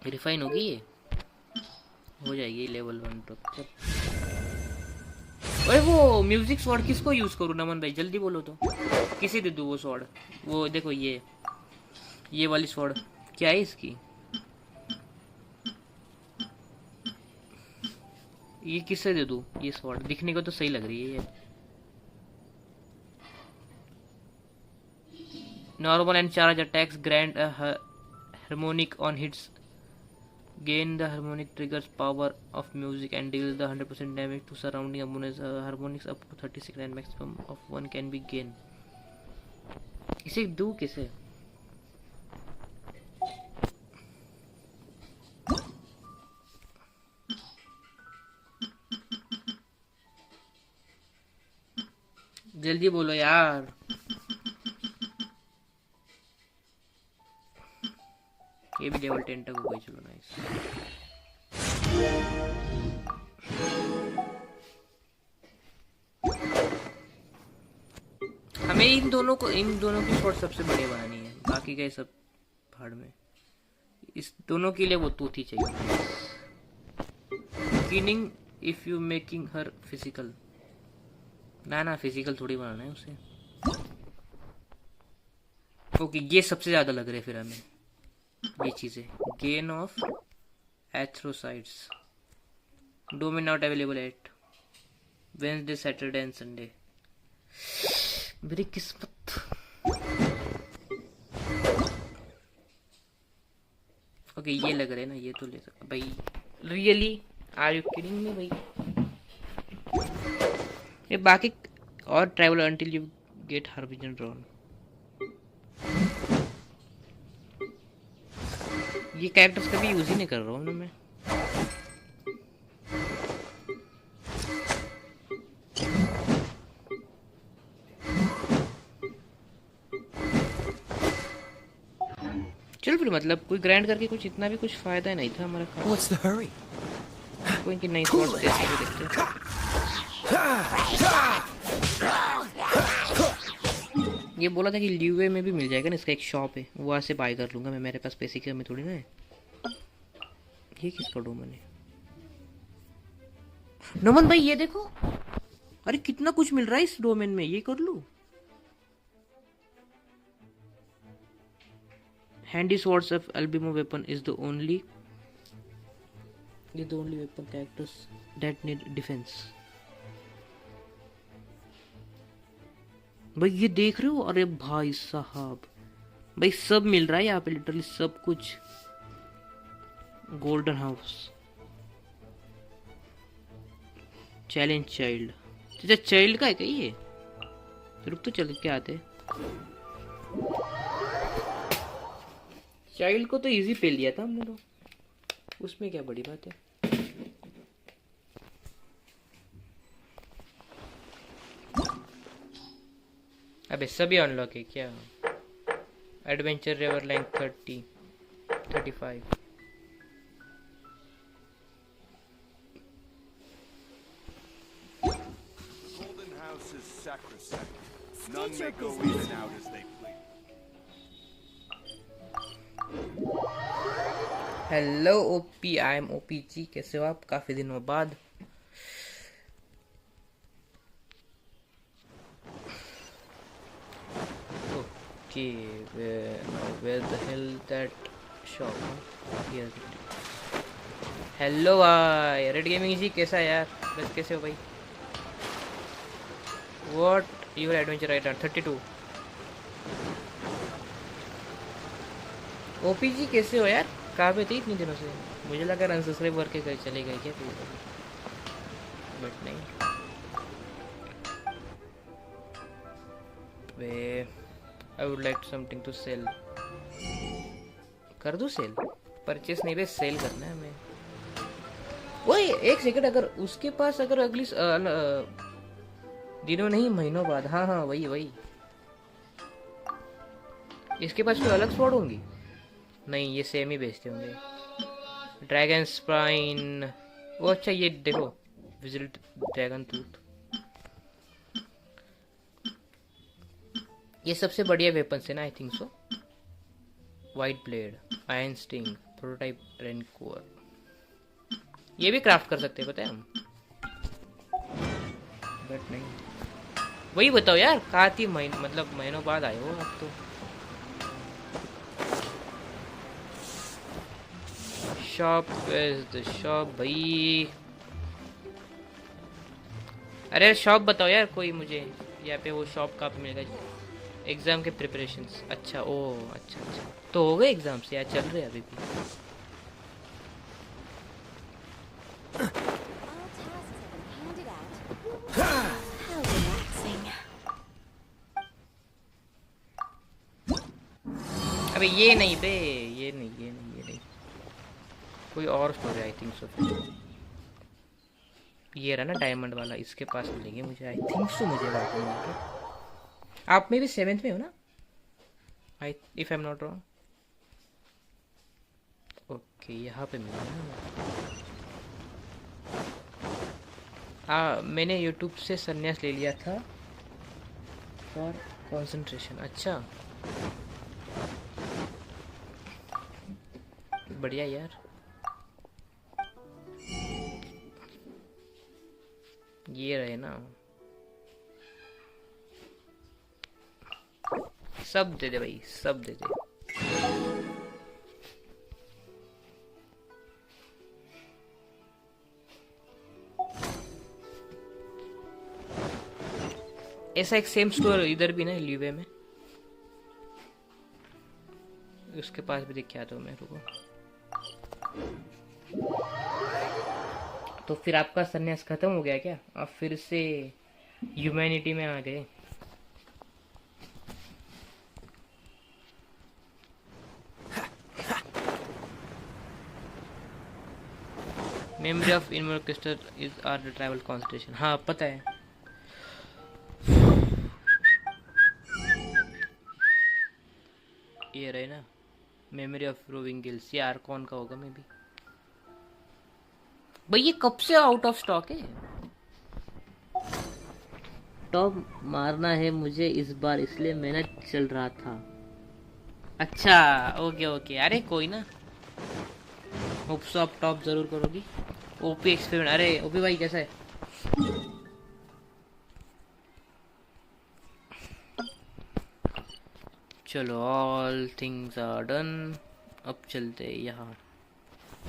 कि रिफाइन होगी, ये हो जाएगी लेवल 1 तक। अरे वो म्यूजिक स्वॉर्ड किसको यूज करूँ नमन भाई, जल्दी बोलो तो। किसे दे दूँ वो स्वॉर्ड? वो देखो ये वाली स्वॉर्ड क्या है इसकी? ये किससे दे दूँ? ये स्वॉर्ड दिखने को तो सही लग रही है ये। Normal and charge attacks grand harmonic on hits, gain the harmonic triggers power of music and deal the 100% damage to surrounding harmonics up to 30 seconds and maximum of 1 can be gained. इसे दो किसे? जल्दी बोलो यार। ये भी level 10 तक हो गई, चलो नाइस। हमें इन दोनों की शॉट सबसे बढ़िया बनानी है, बाकी का सब भाड़ में। इस दोनों के लिए वो तूती चाहिए। किनिंग if you making her physical, ना फिजिकल थोड़ी बनाना है उसे। ओके ये सबसे ज्यादा लग रहे फिर हमें ये चीजें। गेन ऑफ एथ्रोसाइट्स, domain not available at Wednesday, Saturday and Sunday. मेरी किस्मत। ओके ये लग रहे ना, ये तो ले सकता भाई। Really are you kidding me भाई? ये बाकी और travel until you get harbinger drone. ये कैरेक्टर्स कभी यूज ही नहीं कर रहा हूँ ना मैं। चल फिर मतलब कोई ग्राइंड करके कुछ इतना भी कुछ फायदा नहीं था हमारा खास। What's the hurry? कोई इनकी नई शॉट्स टेस्ट करके देखते हैं। ये बोला था कि लीवे में भी मिल जाएगा ना, इसका एक शॉप है, वहाँ से बाय कर लूंगा मैं, मेरे पास पैसे की कमी थोड़ी ना है। ये किसका डोमन है? नमन भाई ये देखो, अरे कितना कुछ मिल रहा है इस डोमेन में, ये कर लूं। Handy swords of Albimo weapon is the only weapon characters that need defense. भाई ये देख रहे हो? अरे भाई साहब, भाई सब मिल रहा है यहाँ पे, लिटरली सब कुछ। गोल्डन हाउस, चैलेंज चाइल्ड, अच्छा चाइल्ड का है क्या ये? रुक तो चल के आते। चाइल्ड को तो इजी पे लिया था हमने तो, उसमें क्या बड़ी बात है। अबे सभी अनलॉक है क्या? Adventure river rank 30 35। Golden House is sacrosanct. None may go in and out as they please. Hello OP, I am OP ji, कैसे हो आप? काफी दिनों बाद। Okay, where the hell that shop? Here. Hello भाई रेड गेमिंग जी, कैसा है यार? बस कैसे हो भाई? What your adventure rider 32। OP ji कैसे हो यार? कहाँ पे थे इतने दिनों से? मुझे लगा अनसब्सक्राइब करके गए, चले गए क्या? बट नहीं। I would like something to sell. कर दूं सेल? परचेस नहीं बे, सेल करना है हमें। ओए एक सेकंड, अगर उसके पास अगर अगली दिनों नहीं महीनों बाद, हाँ हाँ वही वही, इसके पास कोई अलग स्वॉर्ड होंगी? नहीं ये सेम ही बेचते होंगे। ड्रैगन स्पाइन, वो अच्छा ये देखो, विजिट ड्रैगन टूथ, ये सबसे बढ़िया वेपन है ना, I think so. White blade, iron sting, prototype rancour, ये भी क्राफ्ट कर सकते हैं पता है हम, बट नहीं। वही बताओ यार, कहाँ थी मतलब महीनों बाद आए हो आप तो। शॉप इज द शॉप भाई। अरे शॉप बताओ यार कोई मुझे, यहाँ पे वो शॉप कहाँ पे मिलेगा? एग्जाम के प्रिपरेशंस, अच्छा ओ अच्छा अच्छा, तो हो गए एग्जाम से यार, चल रहे अभी भी। अबे ये नहीं बे, ये नहीं, कोई और स्टोरी आई थिंक सो। ये रहा ना डायमंड वाला, इसके पास मिलेंगे मुझे आई थिंक सो, मुझे आप में भी 7th में हो ना, I if I am not wrong. Okay यहाँ पे मिला ना। मैंने यूट्यूब से संन्यास ले लिया था फॉर कंसंट्रेशन। अच्छा बढ़िया यार, ये रहे ना, सब दे दे भाई, सब दे दे। ऐसा एक सेम स्टोर इधर भी ना लीवे में, उसके पास भी दिख आता हूँ मैं, रुको। तो फिर आपका सन्यास खत्म हो गया क्या? आप फिर से ह्यूमैनिटी में आ गए? मेमोरी ऑफ इनमोर crystal is are the travel concentration. हाँ पता है। ये रहे ना, मेमोरी ऑफ रोविंग गिल्स, यार कौन का होगा मे बी। भाई ये कब से आउट ऑफ स्टॉक है? टॉप मारना है मुझे इस बार, इसलिए मेहनत चल रहा था। अच्छा ओके ओके, अरे कोई ना, होप सो आप टॉप जरूर करोगी। ओपी एक्सपेरिमेंट, अरे ओपी भाई कैसा है? चलो ऑल थिंग्स आर डन, अब चलते हैं यहाँ।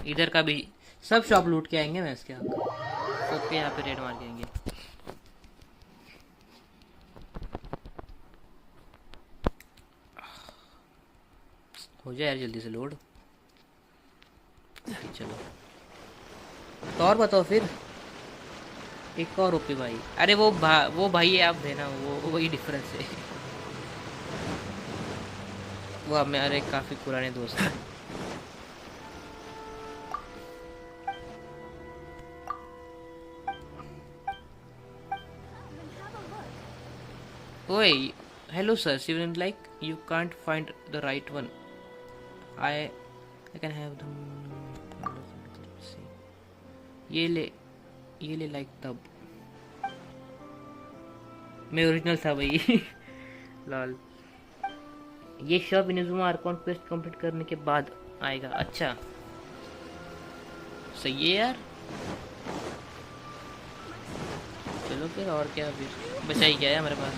इधर का भी सब शॉप लूट के आएंगे, मैं इसके सबके यहाँ पे रेड मार के आएंगे। हो जाए यार जल्दी से लोड। चलो तो और बताओ फिर, एक और ओपी भाई। अरे वो भाई है, आप देना वो वही डिफरेंस है। वो अब मेरे काफी पुराने दोस्त हैं। ओए hello sir, Sivan like you can't find the right one. I can have them. ये ले लाइक तब मैं ओरिजिनल था भाई। लॉल, ये शॉप इनजुमा आर्कॉन क्वेस्ट कंप्लीट करने के बाद आएगा। अच्छा सही है यार, चलो फिर और क्या, अभी बचा ही क्या है हमारे पास।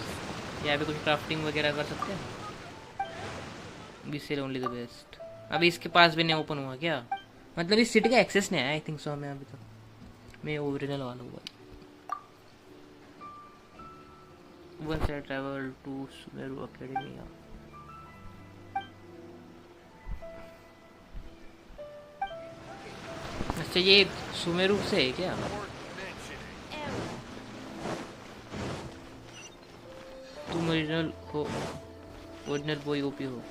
यहाँ पे कुछ क्राफ्टिंग वगैरह कर सकते हैं। This is only the best. अभी इसके पास भी नहीं ओपन हुआ क्या? मतलब इस सिटी का एक्सेस नहीं आया आई थिंक सो हमें अभी तक। मैं ओरिजिनल वाला हूँ। Once I travel to Sumeru Academia. अच्छा ये सुमेरु से है क्या? तुम ओरिजिनल हो, ओरिजिनल बॉय ओपी हो।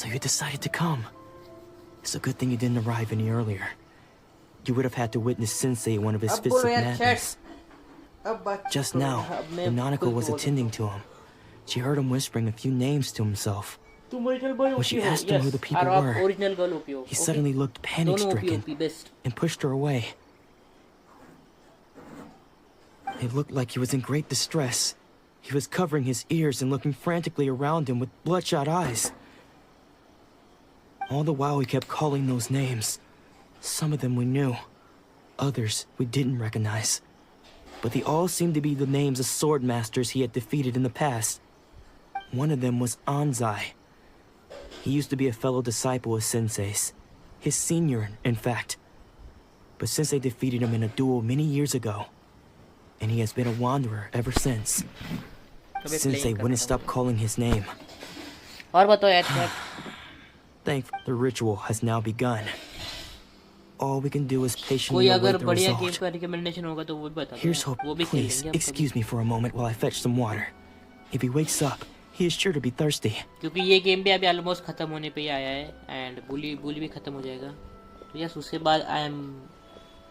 So you decided to come. It's a good thing you didn't arrive any earlier. You would have had to witness Sensei one of his fits of madness. Just now, the Nanako was attending to him. She heard him whispering a few names to himself. When she asked him who the people were, he suddenly looked panic-stricken and pushed her away. It looked like he was in great distress. He was covering his ears and looking frantically around him with bloodshot eyes. All the while he kept calling those names. Some of them we knew, others we didn't recognize. But they all seemed to be the names of sword masters he had defeated in the past. One of them was Anzai. He used to be a fellow disciple of Sensei's. His senior, in fact. But Sensei defeated him in a duel many years ago. And he has been a wanderer ever since. Sensei wouldn't stop calling his name. Thankfully, the ritual has now begun. All we can do is patiently await the result. Here's hope. Please, excuse me for a moment while I fetch some water. If he wakes up, he is sure to be thirsty. क्योंकि ये game भी अभी almost खत्म होने पे ही आया है and बुली भी खत्म हो जाएगा। तो यस उसके बाद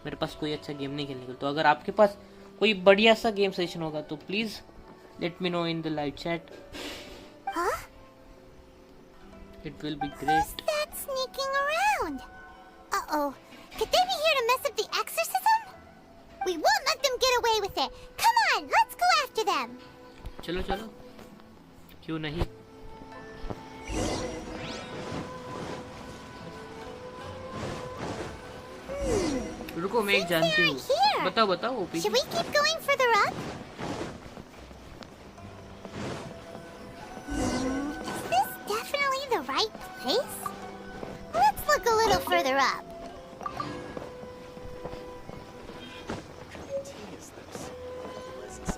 मेरे पास कोई अच्छा गेम नहीं खेलने को। तो अगर आपके पास कोई बढ़िया सा गेम सेशन होगा तो please let me know in the live chat. It will be great. Who's that sneaking around? Uh-oh. Could they be here to mess up the exorcism? We won't let them get away with it. Come on, let's go after them. चलो चलो, क्यों नहीं। रुको मैं एक जानती हूँ। बताओ OP. Should we keep going further up? Is this definitely the right place? Let's look a little further up.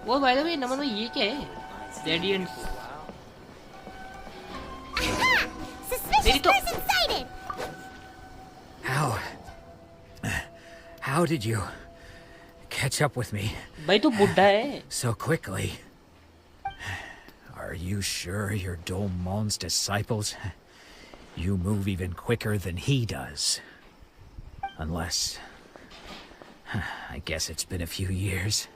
वो बाय द वे नमन ये क्या है? रेडिएंट्स। Suspicious person sighted. How did you catch up with me भाई तू बुढ़ा है। so quickly? Are you sure you're Domon's disciples? You move even quicker than he does. Unless... I guess it's been a few years.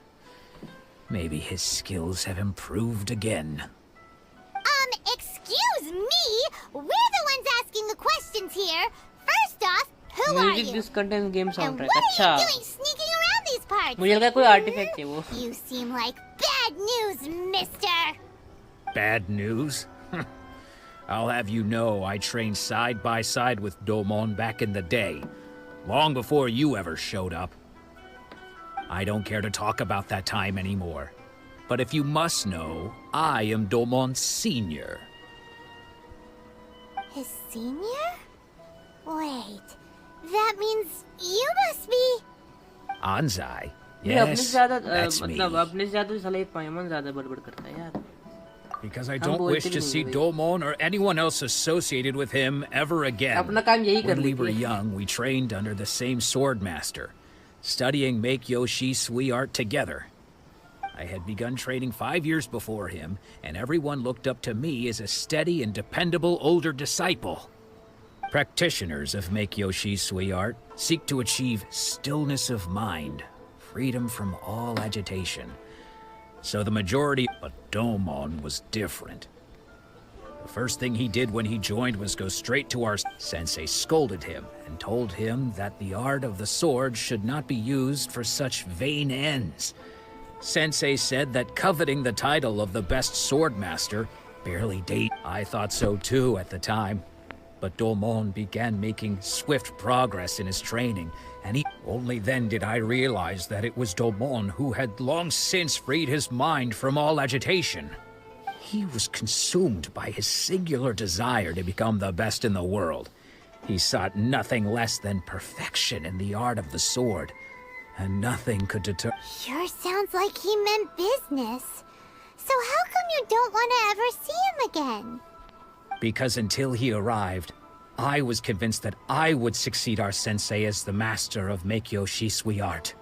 Maybe his skills have improved again. Excuse me? We're the ones asking the questions here. First off, who are Music you? this contains game And soundtrack. what are अच्छा you doing sneaking around these parts? मुझे लगा कोई artefact है वो. You seem like bad news, mister. Bad news? I'll have you know I trained side by side with Domon back in the day, long before you ever showed up. I don't care to talk about that time anymore. But if you must know, I am Domon's senior. His senior? Wait, that means you must be... Anzai? ये अपने से Yes, ज़्यादा that's me. मतलब अपने से ज़्यादा साले पायमन ज़्यादा बड़बड़ करता है यार. Because I हम don't बोलते wish भी to नहीं see हैं भाई. Domon or anyone else associated with him ever again. अपना काम यही कर When we were लेते हैं. young, we trained under the same sword master, studying Make Yoshi Sui art together. I had begun training 5 years before him, and everyone looked up to me as a steady and dependable older disciple. Practitioners of Make Yoshi Sui art seek to achieve stillness of mind, freedom from all agitation. So the majority, but Domon was different. The first thing he did when he joined was go straight to our sensei, scolded him, and told him that the art of the sword should not be used for such vain ends. Sensei said that coveting the title of the best sword master barely date. I thought so too at the time. But Domon began making swift progress in his training, and only then did I realize that it was Domon who had long since freed his mind from all agitation. He was consumed by his singular desire to become the best in the world. He sought nothing less than perfection in the art of the sword, and nothing could deter... Sure sounds like he meant business. So how come you don't want to ever see him again? Because until he arrived, I was convinced that I would succeed our sensei as the master of Make Yoshi Sui art.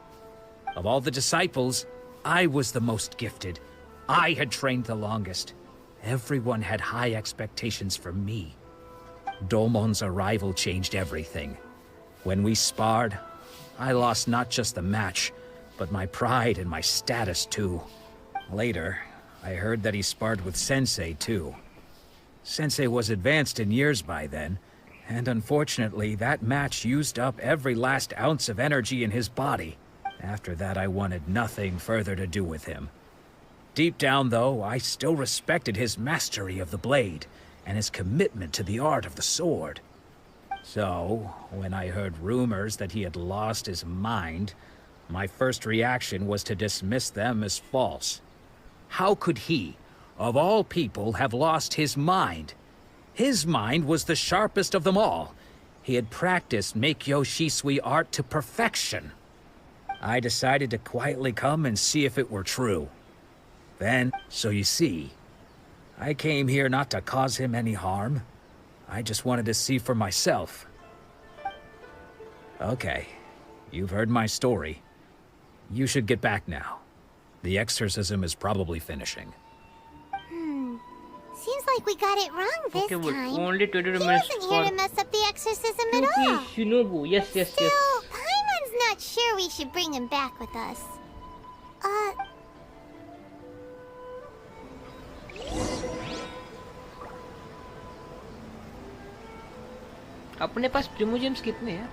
Of all the disciples, I was the most gifted. I had trained the longest. Everyone had high expectations for me. Domon's arrival changed everything. When we sparred, I lost not just the match, but my pride and my status too. Later, I heard that he sparred with Sensei too. Sensei was advanced in years by then, and unfortunately that match used up every last ounce of energy in his body. After that I wanted nothing further to do with him. Deep down though, I still respected his mastery of the blade, and his commitment to the art of the sword. So, when I heard rumors that he had lost his mind, my first reaction was to dismiss them as false. How could he, of all people, have lost his mind? His mind was the sharpest of them all. He had practiced Make Yoshi Sui art to perfection. I decided to quietly come and see if it were true. Then, so you see, I came here not to cause him any harm. I just wanted to see for myself. Okay, you've heard my story. You should get back now. The exorcism is probably finishing. Seems like we got it wrong this Okay, but time. only 20 He minutes wasn't here for... to mess up the exorcism at Okay, all. Shinobu. Yes. Still, Paimon's not sure we should bring him back with us. अपने पास प्रिमोजेम्स कितने हैं?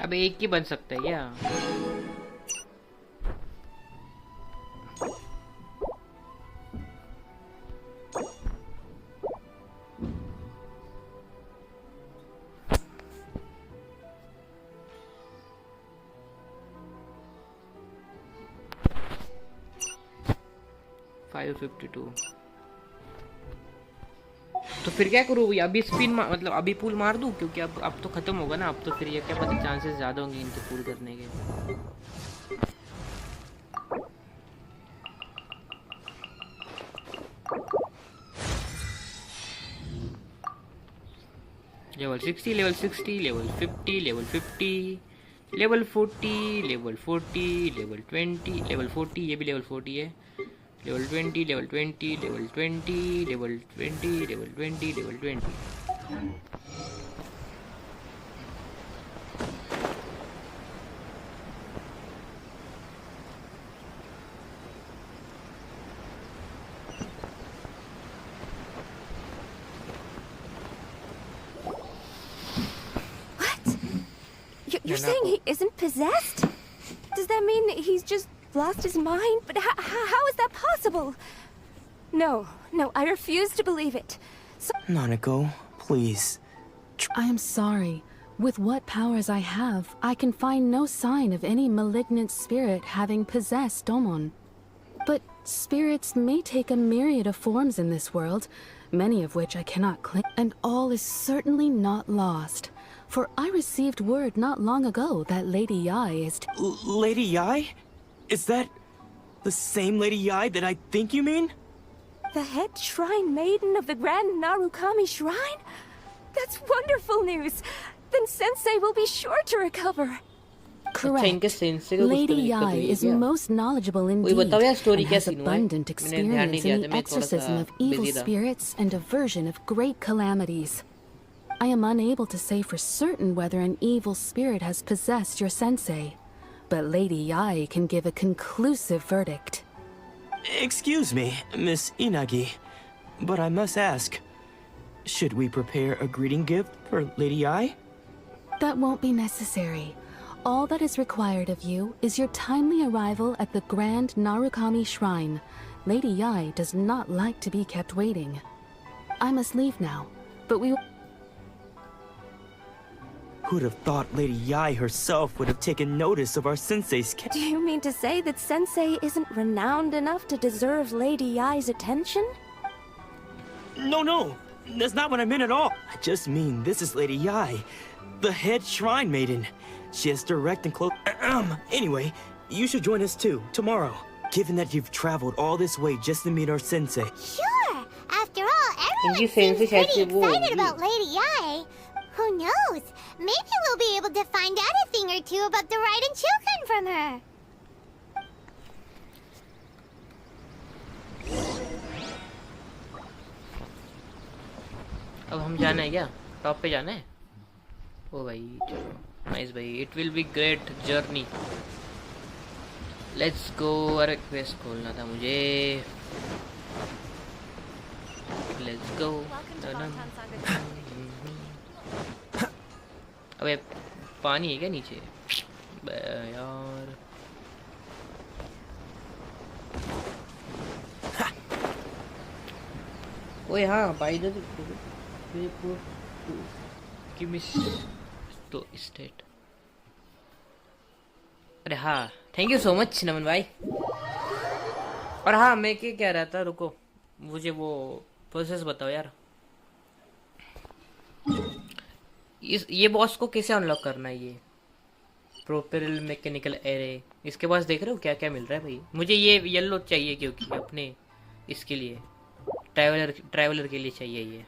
अब एक ही बन सकता है क्या? तो फिर क्या करूँ भैया? अभी स्पिन मतलब अभी पुल मार दूँ, क्योंकि अब तो खत्म होगा ना. अब तो फिर ये क्या पता, चांसेस ज्यादा होंगे इनके पुल करने के. level 60, level 60, level 50, level 50, level 40, level 40, level 20, level 40, ये भी level 40 है, level 20, level 20, level 20, level 20, level 20, level 20. You're saying he isn't possessed? Does that mean he's just lost his mind? But how is that possible? No, I refuse to believe it. So Nanako, please. I am sorry. With what powers I have, I can find no sign of any malignant spirit having possessed Domon. But spirits may take a myriad of forms in this world, many of which I cannot claim, and all is certainly not lost. For I received word not long ago that Lady Yai is... Lady Yai? Is that the same Lady Yai that I think you mean? the head shrine maiden of the Grand Narukami Shrine? That's wonderful news! Then Sensei will be sure to recover. Correct. Lady Yai is most knowledgeable indeed and has abundant experience in the exorcism of evil spirits and aversion of great calamities. I am unable to say for certain whether an evil spirit has possessed your sensei, but Lady Yai can give a conclusive verdict. Excuse me, Miss Inagi, but I must ask, should we prepare a greeting gift for Lady Yai? That won't be necessary. All that is required of you is your timely arrival at the Grand Narukami Shrine. Lady Yai does not like to be kept waiting. I must leave now, but we... Who'd have thought Lady Yai herself would have taken notice of our sensei's Do you mean to say that Sensei isn't renowned enough to deserve Lady Yai's attention? No, that's not what I meant at all. I just mean this is Lady Yai, the head shrine maiden. She has direct and close... Anyway, you should join us too, tomorrow. Given that you've traveled all this way just to meet our sensei. Sure! After all, everyone seems pretty excited about Lady Yai. Who knows? Maybe we'll be able to find out a thing or two about the Raiden children from her. अब हम जाना है क्या? Top पे जाना है? ओ भाई चलो नाइस भाई it will be great journey let's go अरे क्वेस्ट खोलना था मुझे लेट्स गो अबे पानी है क्या नीचे यार ओए हाँ भाई इधर give me तो स्टेट अरे हाँ थैंक यू सो मच नमन भाई और हाँ मैं क्या कह रहा था रुको मुझे वो प्रोसेस बताओ यार ये बॉस को कैसे अनलॉक करना है ये प्रोपेरल मैकेनिकल एरे इसके पास देख रहे हो क्या क्या मिल रहा है भाई मुझे ये येलो चाहिए क्योंकि अपने इसके लिए ट्रैवलर के लिए चाहिए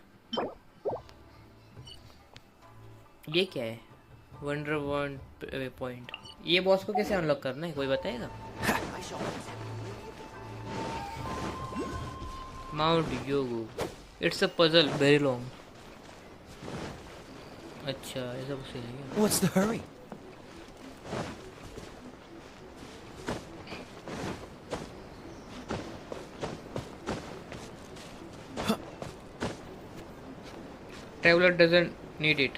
ये क्या है वंडर वन पॉइंट ये बॉस को कैसे अनलॉक करना है कोई बताएगा mount Yogi it's a puzzle very long अच्छा ऐसा कुछ है क्या What's the hurry? Traveller doesn't need it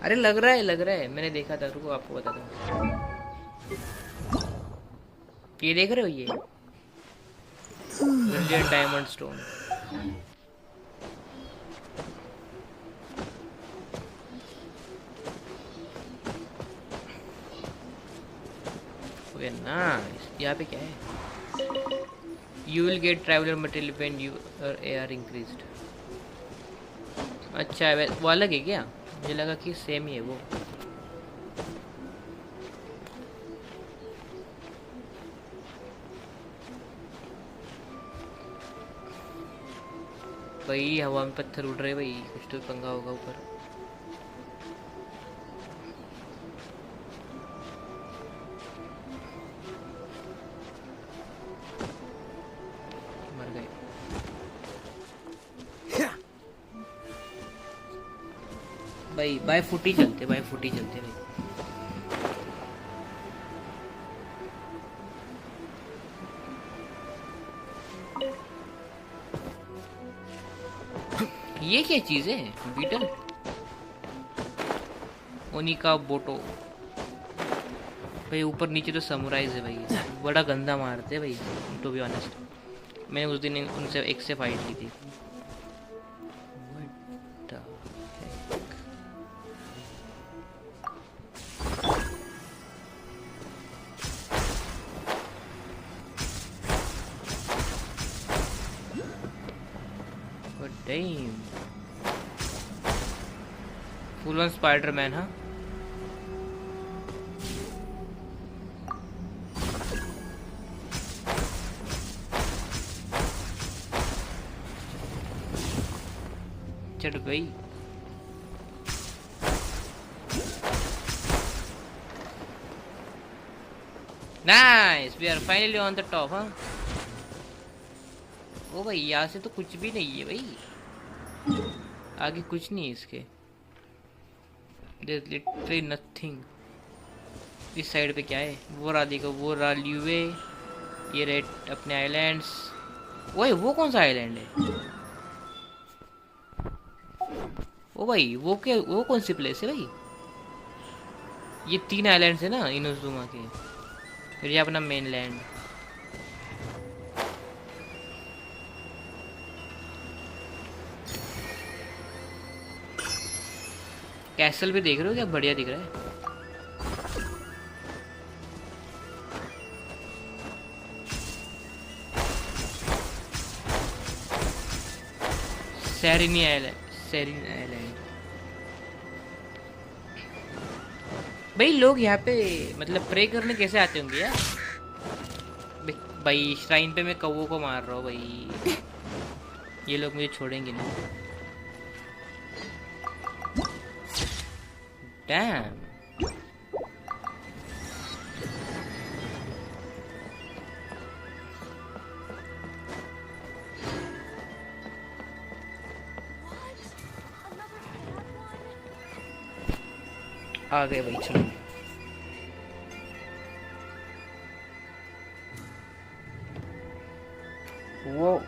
अरे लग रहा है मैंने देखा था रुको आपको बताता हूँ ये देख रहे हो ये ब्रिलियंट डायमंड स्टोन नाइस यहाँ पे क्या है you will get traveller material when your AR increased अच्छा है वो अलग है क्या मुझे लगा कि सेम ही है वो भाई हवा में पत्थर उड़ रहे भाई, कुछ तो पंगा होगा ऊपर। मर गए भाई। बाय फुटी चलते, बाय फुटी चलते भाई। ये क्या चीज है? बीटल ओनिका बोटो भाई। ऊपर नीचे तो समुराइज है भाई, बड़ा गंदा मारते हैं भाई टू बी ऑनेस्ट। मैंने उस दिन उनसे एक से फाइट की थी। Damn. Full on Spider-Man, huh? चढ़ गई। Nice, we are finally on the top, huh? ओ भाई यहाँ से तो कुछ भी नहीं है भाई, आगे कुछ नहीं है इसके। There's literally nothing। इस साइड पे क्या है? वो रहा, देखो वो रहा ल्यूवे, ये रेड अपने आइलैंड्स। ओए वो कौन सा आइलैंड है? ओ भाई वो क्या, वो कौन सी प्लेस है भाई? ये 3 आइलैंड्स है ना इनोजुमा के, फिर ये अपना मेन लैंड। कैसल भी देख रहे हो क्या? बढ़िया दिख रहा है। सेरिनी आइलैंड, सेरिनी आइलैंड भाई। लोग यहाँ पे मतलब प्रे करने कैसे आते होंगे यार? भाई श्राइन पे मैं कौवों को मार रहा हूँ भाई, ये लोग मुझे छोड़ेंगे नहीं। Damn. आ गए भाई, चलो। वो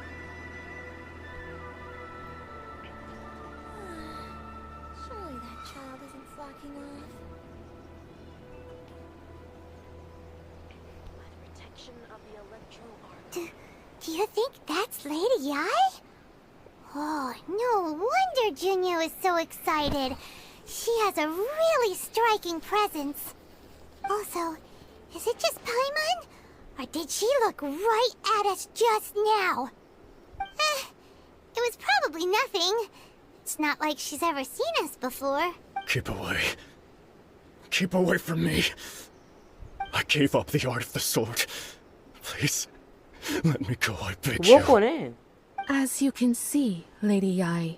Do you think that's Lady Ai? Oh, no wonder Junyo is so excited. She has a really striking presence. Also, is it just Paimon? Or did she look right at us just now? It was probably nothing. It's not like she's ever seen us before. Keep away. Keep away from me. I gave up the art of the sword. Please, let me go, I beg वो you. कौन है? As you can see, Lady Ai,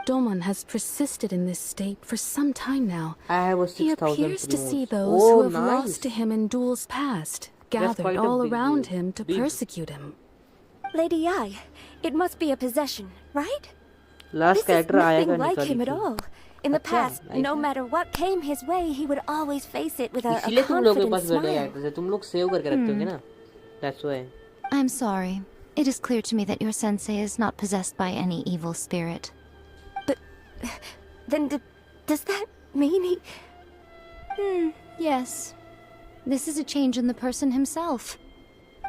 Domon has persisted in this state for some time now. I have a He 6,000 appears to see promotes. those Oh, who have nice. lost to him in duels past, gathered quite a all big around deal. him to Big. persecute him. Lady Ai, it must be a possession, right? Last This is character आएगा nothing like निकाली him at थी। all. In the अच्छा, past, nice no है। matter what came his way, he would always face it with a इसीलिए तुम लोगों के confident पास बढ़िया smile. characters है, तुम लोग सेव करके रखते होंगे ना? That's why. I'm sorry. It is clear to me that your sensei is not possessed by any evil spirit. Then does that mean he... Yes. This is a change in the person himself.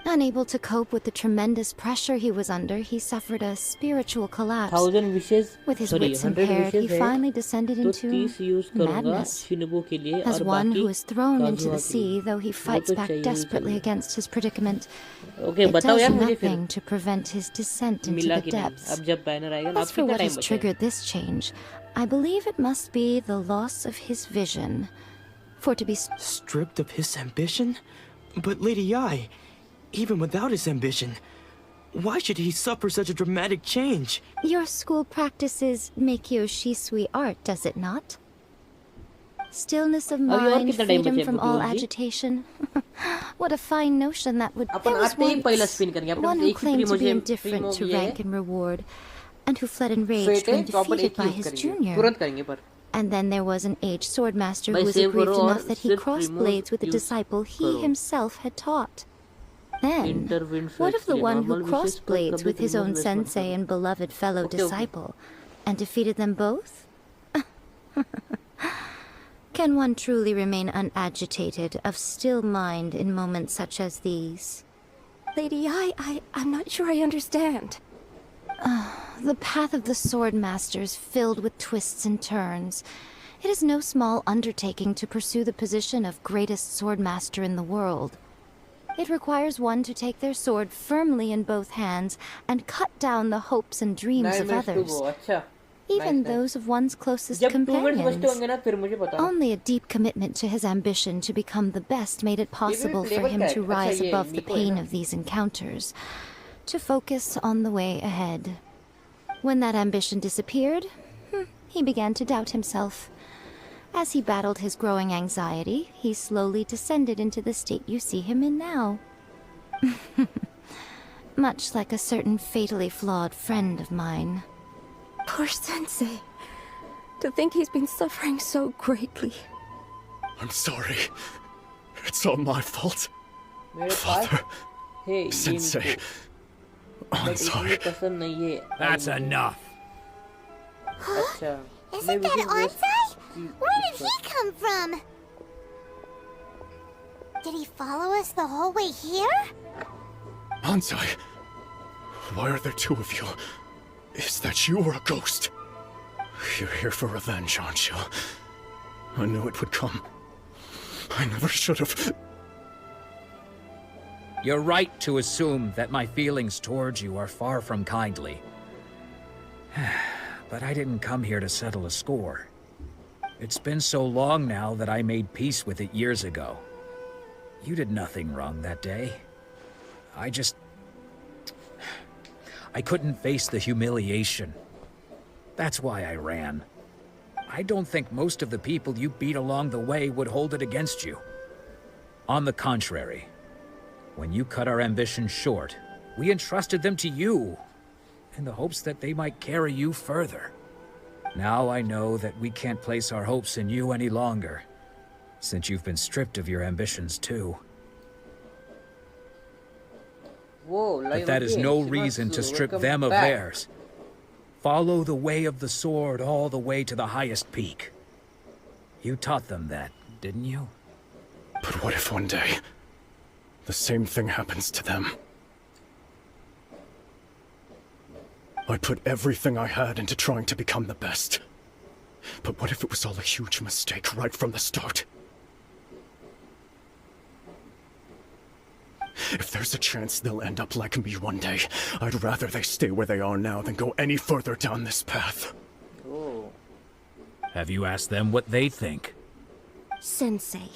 Unable to cope with the tremendous pressure he was under, he suffered a spiritual collapse. 1000 wishes, With his sorry, wits 100 impaired, he wishes है, finally descended तो into 30 use करूँगा madness. शिनबो के लिए As और one बाकी who is thrown into काजुआ the के sea, लिए। though he fights तो back चाहिए ही desperately चाहिए। against his predicament, Okay, it बताओ does यार मुझे फिर nothing to prevent his descent into मिला the कि नहीं? depths. अब जब बैनर आएगा ना, As अब for कितना what टाइम has बचा है? triggered this change, I believe it must be the loss of his vision. For to be Stripped of his ambition? But Lady Ai, even without his ambition, Why should he suffer such a dramatic change? Your school practices Meikyo Shisui art, does it not? Stillness of mind, freedom from all agitation. What a fine notion that would... There was one who claimed to be indifferent to rank and reward, and who fled enraged when defeated by his junior. And then there was an aged swordmaster who was aggrieved enough that he crossed blades with a disciple he himself had taught. Then, what of the one who crossed blades with his own sensei and beloved fellow disciple, and defeated them both? Can one truly remain unagitated, of still mind in moments such as these? Lady, I'm not sure I understand. The path of the swordmaster is filled with twists and turns. It is no small undertaking to pursue the position of greatest swordmaster in the world. It requires one to take their sword firmly in both hands and cut down the hopes and dreams of others, even those of one's closest companions. Only a deep commitment to his ambition to become the best made it possible for him to rise above the pain of these encounters, to focus on the way ahead. When that ambition disappeared, he began to doubt himself. As he battled his growing anxiety, he slowly descended into the state you see him in now. Much like a certain fatally flawed friend of mine. Poor Sensei. To think he's been suffering so greatly. I'm sorry. It's all my fault. Father, Sensei, I'm sorry. That's enough. Huh? Isn't that Ansai? Where did he come from? Did he follow us the whole way here? Ansai, why are there two of you? Is that you or a ghost? You're here for revenge, aren't you? I knew it would come. I never should have. You're right to assume that my feelings towards you are far from kindly. But I didn't come here to settle a score. It's been so long now that I made peace with it years ago. You did nothing wrong that day. I couldn't face the humiliation. That's why I ran. I don't think most of the people you beat along the way would hold it against you. On the contrary, when you cut our ambitions short, we entrusted them to you, in the hopes that they might carry you further. Now I know that we can't place our hopes in you any longer, since you've been stripped of your ambitions too. But that is no reason to strip them of theirs. Follow the way of the sword all the way to the highest peak. You taught them that, didn't you? But what if one day, the same thing happens to them? I put everything I had into trying to become the best. But what if it was all a huge mistake right from the start? If there's a chance they'll end up like me one day, I'd rather they stay where they are now than go any further down this path. Oh. Have you asked them what they think? Sensei,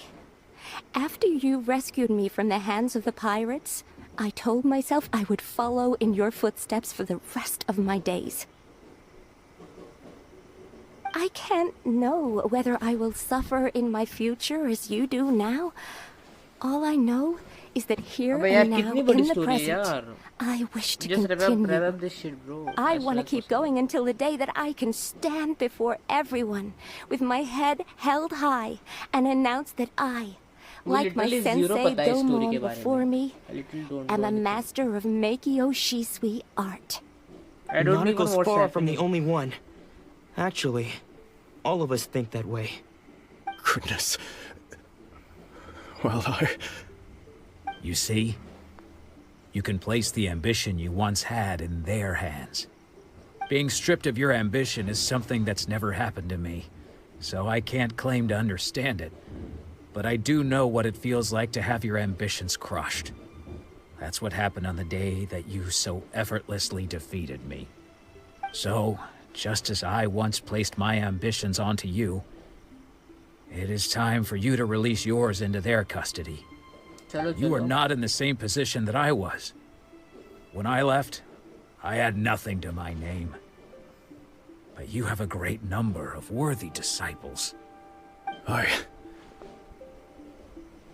after you rescued me from the hands of the pirates, I told myself I would follow in your footsteps for the rest of my days. I can't know whether I will suffer in my future as you do now. All I know is that here and now, in the present, I wish to continue. This shit, bro. I want to keep going until the day that I can stand before everyone with my head held high and announce that I, like my sensei Domon before me, am a master of Meikyo Shisui art. I don't even Nanako's know what's far from the happening. only one. Actually, all of us think that way. Goodness. Well, You see? You can place the ambition you once had in their hands. Being stripped of your ambition is something that's never happened to me, so I can't claim to understand it. But I do know what it feels like to have your ambitions crushed. That's what happened on the day that you so effortlessly defeated me. So, just as I once placed my ambitions onto you, it is time for you to release yours into their custody. You are not in the same position that I was. When I left, I had nothing to my name. But you have a great number of worthy disciples. I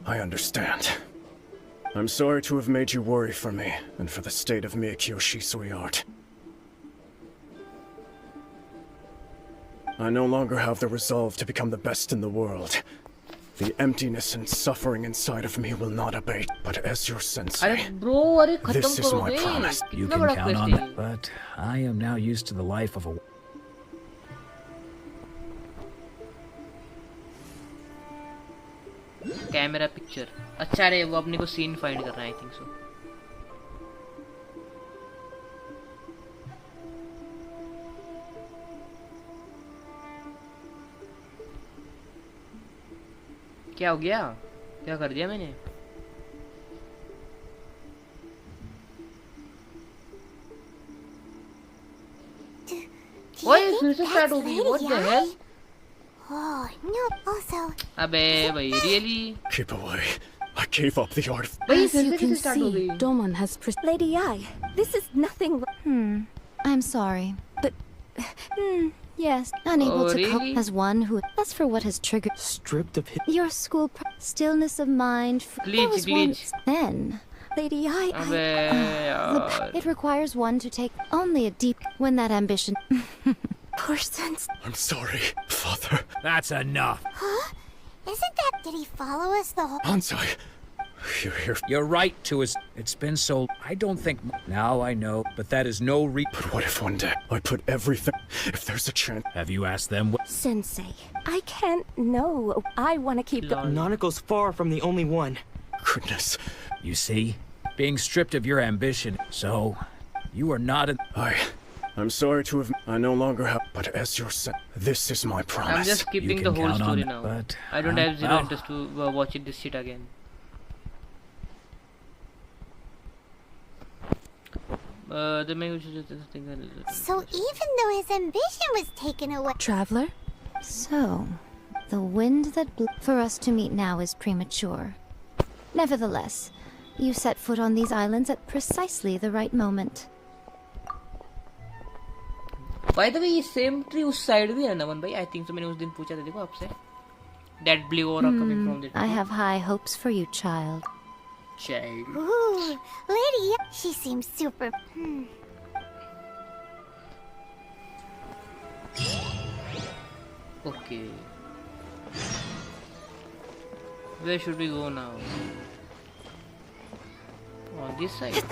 understand. I'm sorry to have made you worry for me, and for the state of Mikyo Shisui-art. I no longer have the resolve to become the best in the world. The emptiness and suffering inside of me will not abate, but as your sensei, this is my promise. You can count on that, but I am now used to the life of a... camera picture अच्छा रे वो अपने को scene find करना है आई think सो क्या हो गया क्या कर दिया मैंने ओए फिर से स्टार्ट हो गई what the hell Oh, no, also... अबे भाई really Keep away. I gave up the art. As you can see, Domon has... Lady Ai, this is nothing... I'm sorry, but... yes, unable to cope really? as one who... As for what has triggered... Stripped of his... Your school... stillness of mind... There was one... Then... Lady Ai, अबे यार It requires one to take only a deep... When that ambition... poor sense. I'm sorry, Father. That's enough. Huh? Isn't that... Did he follow us the whole... Hansai, you're here. You're right to us. It's been so... I don't think... Now I know, but that is no But what if one day I put everything... If there's a chance... Have you asked them what... Sensei, I can't know. I want to keep going. Nanako's far from the only one. Goodness. You see? Being stripped of your ambition. So, you are not an... I'm sorry to have... I no longer have... But as your son... This is my promise. I'm just skipping the whole story now. But, I don't have zero interest to watch this shit again. So even though his ambition was taken away... Traveler? So, the wind that blew... For us to meet now is premature. Nevertheless, you set foot on these islands at precisely the right moment. By the way, ये same tree उस side भी है नमन भाई. I think so. मैंने उस दिन पूछा था देखो आपसे. That blue aura coming from the tree. I have high hopes for you, child. Child. Ooh, Lady... She seems super... Okay. Where should we go now? On this side.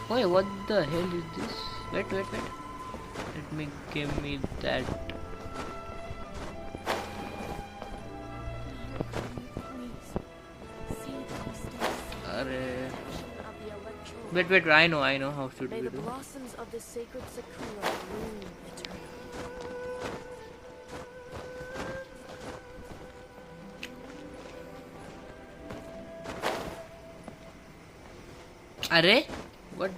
Wait, what the hell is this? Wait. Let me give me that. Arre. Wait, I know how should we do. Blossoms of the sacred sakura bloom eternally. Arre? What?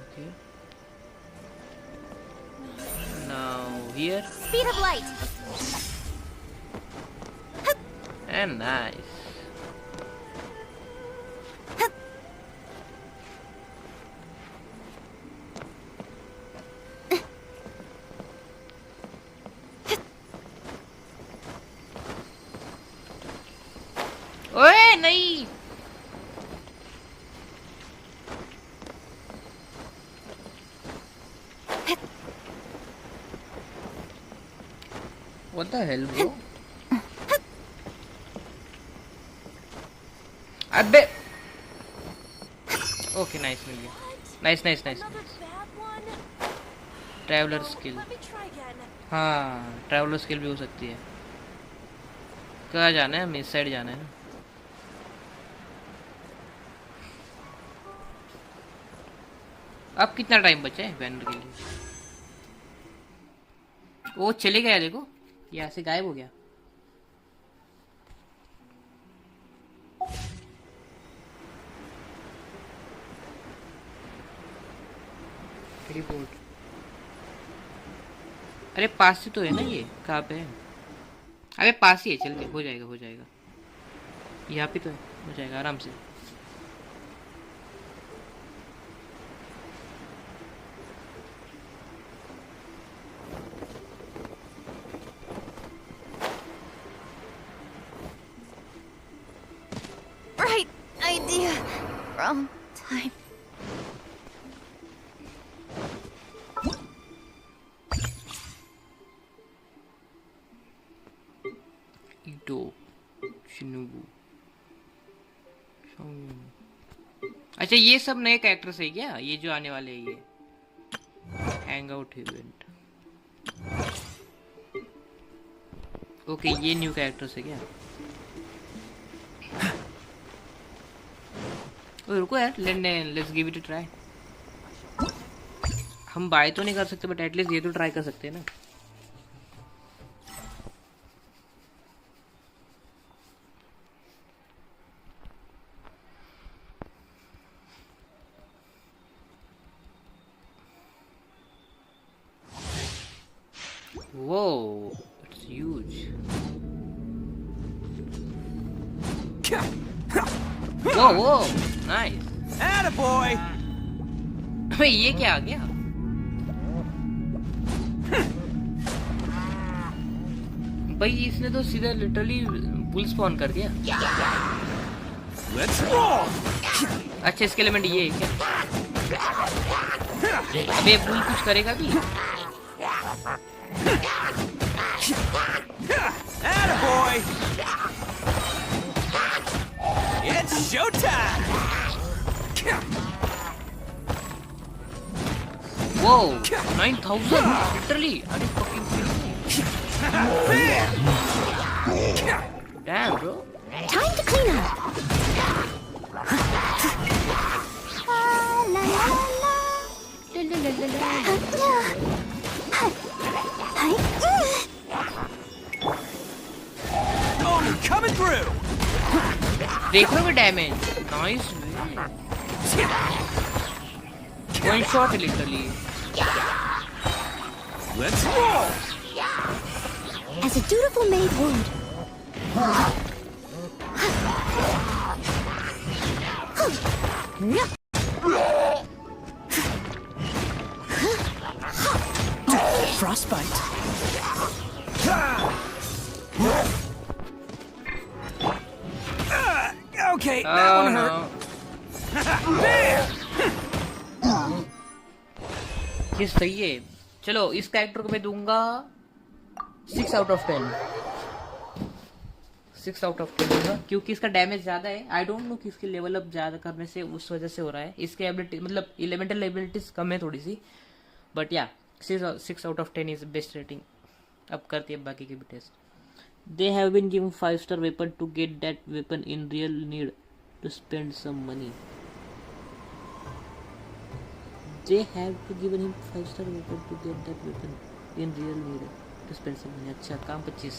Okay. Now here. Speed of light. And nice. ओए नहीं What the hell bro अबे okay nice मिल गया nice traveller skill हाँ traveller skill भी हो सकती है कहाँ जाना है इस साइड जाना है ना अब कितना टाइम बचा है बैनर के लिए वो चले गया देखो यहाँ से गायब हो गया रिपोर्ट अरे पास ही तो है ना ये, कहाँ पे है? अबे पास ही है, चल के हो जाएगा हो जाएगा, यहाँ पे तो है, हो जाएगा आराम से। Right idea. Wrong time. ईटो शिनुबू। अच्छा ये सब नए कैरेक्टर्स है क्या, ये जो आने वाले हैं ये हैंग आउट इवेंट? ओके ये न्यू कैरेक्टर्स है क्या? ओए रुको यार, let's give it a try. हम बाय तो नहीं कर सकते बट एटलीस्ट ये तो ट्राई कर सकते हैं ना। Whoa, it's huge. Whoa, whoa, nice. Attaboy! अबे ये क्या आ गया? भाई इसने तो सीधा लिटरली बुल स्पॉन कर दिया। Let's roll! अच्छा इसके एलिमेंट ये है क्या? अबे बुल कुछ करेगा भी? Attaboy! It's showtime! Whoa, 9,000 literally. Are you fucking kidding me? Damn, bro. Time to clean up. La la la. La la la la Oh, coming through! देखो भी damage, nice one shot literally. Let's roll! As a dutiful maid would. Frostbite. Okay, that one hurt. ये सही है। चलो इस character को मैं दूंगा 6 आउट ऑफ 10। 6 आउट ऑफ 10 दूंगा क्योंकि इसका डैमेज ज्यादा है। आई डोंट नो कि इसके लेवल अप ज्यादा करने से उस वजह से हो रहा है। इसके एबिलिटी मतलब एलिमेंटल एबिलिटीज कम है थोड़ी सी, बट या 6 out of 10 is best rating. अब करते हैं बाकी के भी test. They have been given 5-star weapon to get that weapon in real need to spend some money. They have to given him 5-star weapon to get that weapon in real need to spend some money. अच्छा काम 25।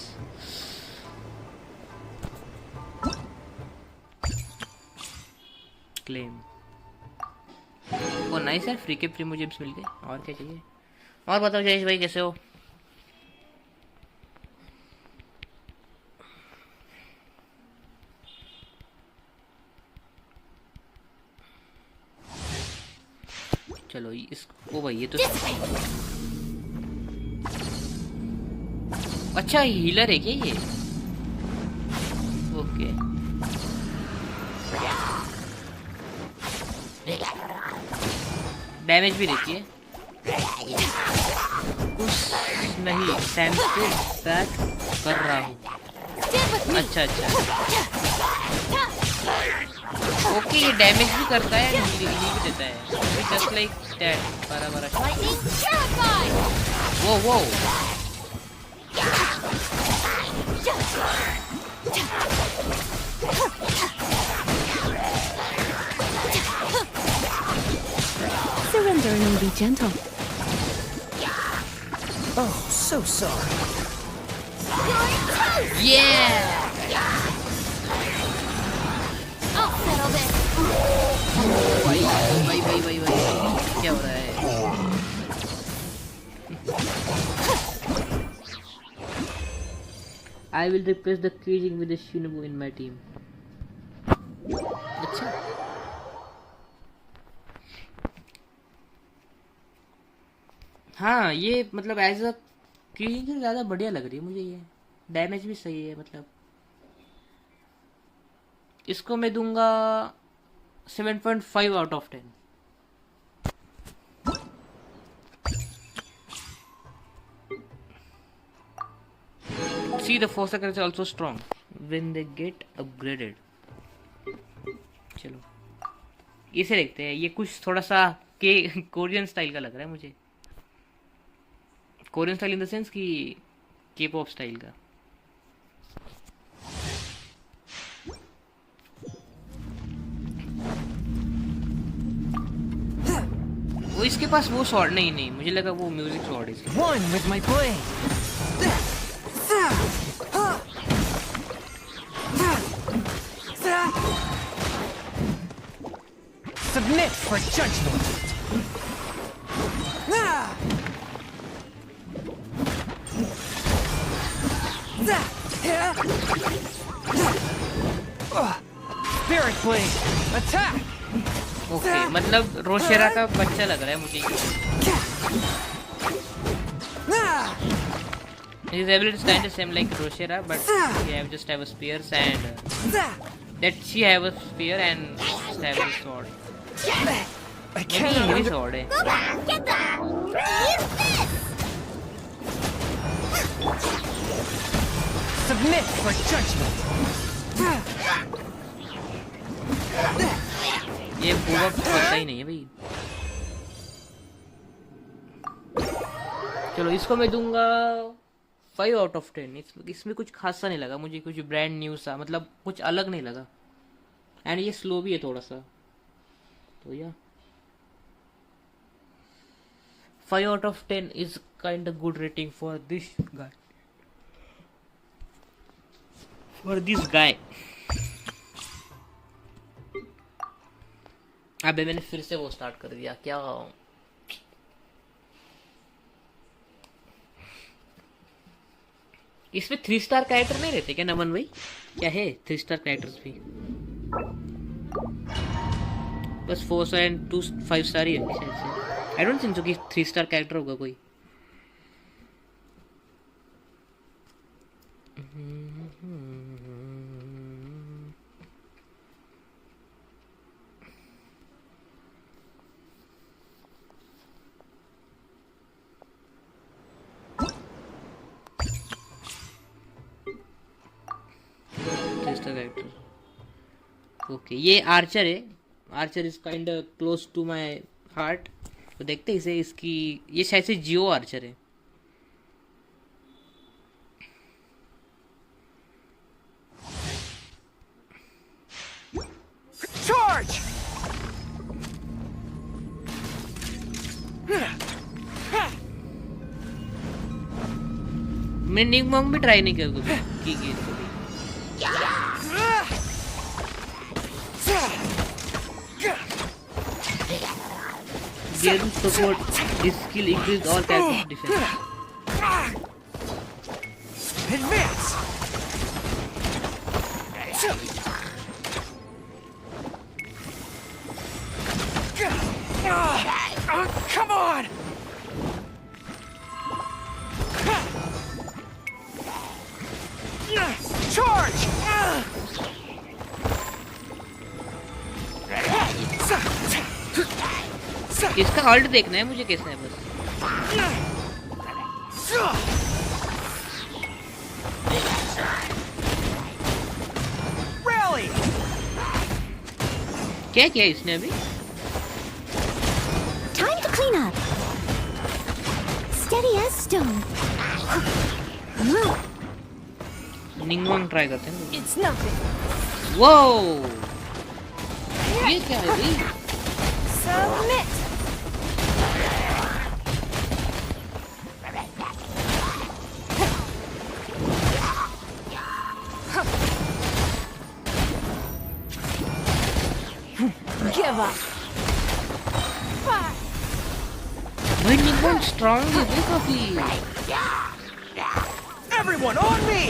Claim। ओ nice यार, free के free मुझे मिल गए। और क्या चाहिए? और बताओ जयेश भाई कैसे हो? चलो इसको भाई ये तो अच्छा हीलर है क्या ये? ओके डैमेज भी देती है कुछ नहीं, सैम को बैक कर रहा हूँ। अच्छा अच्छा ओके ये डैमेज भी करता है, हील भी देता है, जस्ट लाइक दैट। बराबर वो Surrender and be gentle. Oh, so sorry. yeah I'll settle this. भाई क्या हो रहा है? I will replace the Kijing with a Shinobu in my team. अच्छा हाँ ये मतलब एज अ Kijing से ज़्यादा बढ़िया लग रही है मुझे ये डैमेज भी सही है मतलब इसको मैं दूंगा 7.5 out of 10 See the force is also strong when they get upgraded चलो इसे देखते हैं ये कुछ थोड़ा सा के कोरियन स्टाइल का लग रहा है मुझे Korean style in the sense कि के पॉप स्टाइल का वो इसके पास वो शॉट नहीं मुझे लगा वो म्यूजिक शॉट है इसके One with my blade. Submit for judgment. Spirit blade, attack. Okay मतलब रोशेरा का बच्चा लग रहा है मुझे His ability is kind of same like Roshera, but just have a spears and that she have a spear and just have a sword. I can't Maybe sword है. Get that! Use this! submit for judgment. ये पूरा पता ही नहीं है भाई. चलो इसको मैं दूंगा 5 out of 10. इसमें कुछ खासा नहीं लगा मुझे कुछ ब्रांड न्यू सा मतलब कुछ अलग नहीं लगा एंड ये स्लो भी है थोड़ा सा तो या 5 out of 10 is kind of good rating for this guy. अबे मैंने फिर से वो स्टार्ट कर दिया क्या इसमें 3 स्टार कैरेक्टर नहीं रहते क्या नमन भाई क्या है 3 स्टार कैरेक्टर्स भी बस 4 स्टार एंड 5 स्टार ही है शायद से आई डोंट थिंक सो कि 3 स्टार कैरेक्टर होगा कोई ओके ये आर्चर है archer is kind close to my heart तो देखते हैं इसे इसकी ये शायद से जियो आर्चर है Charge! मैं निक मॉन्ग भी ट्राई नहीं कर की इसको Garena support this skill increase all types of defense. Advance! Come on! Charge! इसका ऑल्ट देखना है मुझे कैसा है बस Rally! क्या किया इसने अभी Time to clean up. Steady as stone. Ningguang try करते हैं It's nothing. वो ये क्या है भाई Submit. Give up. भाई निंगवांग स्ट्रांग है भाई काफी Everyone on me!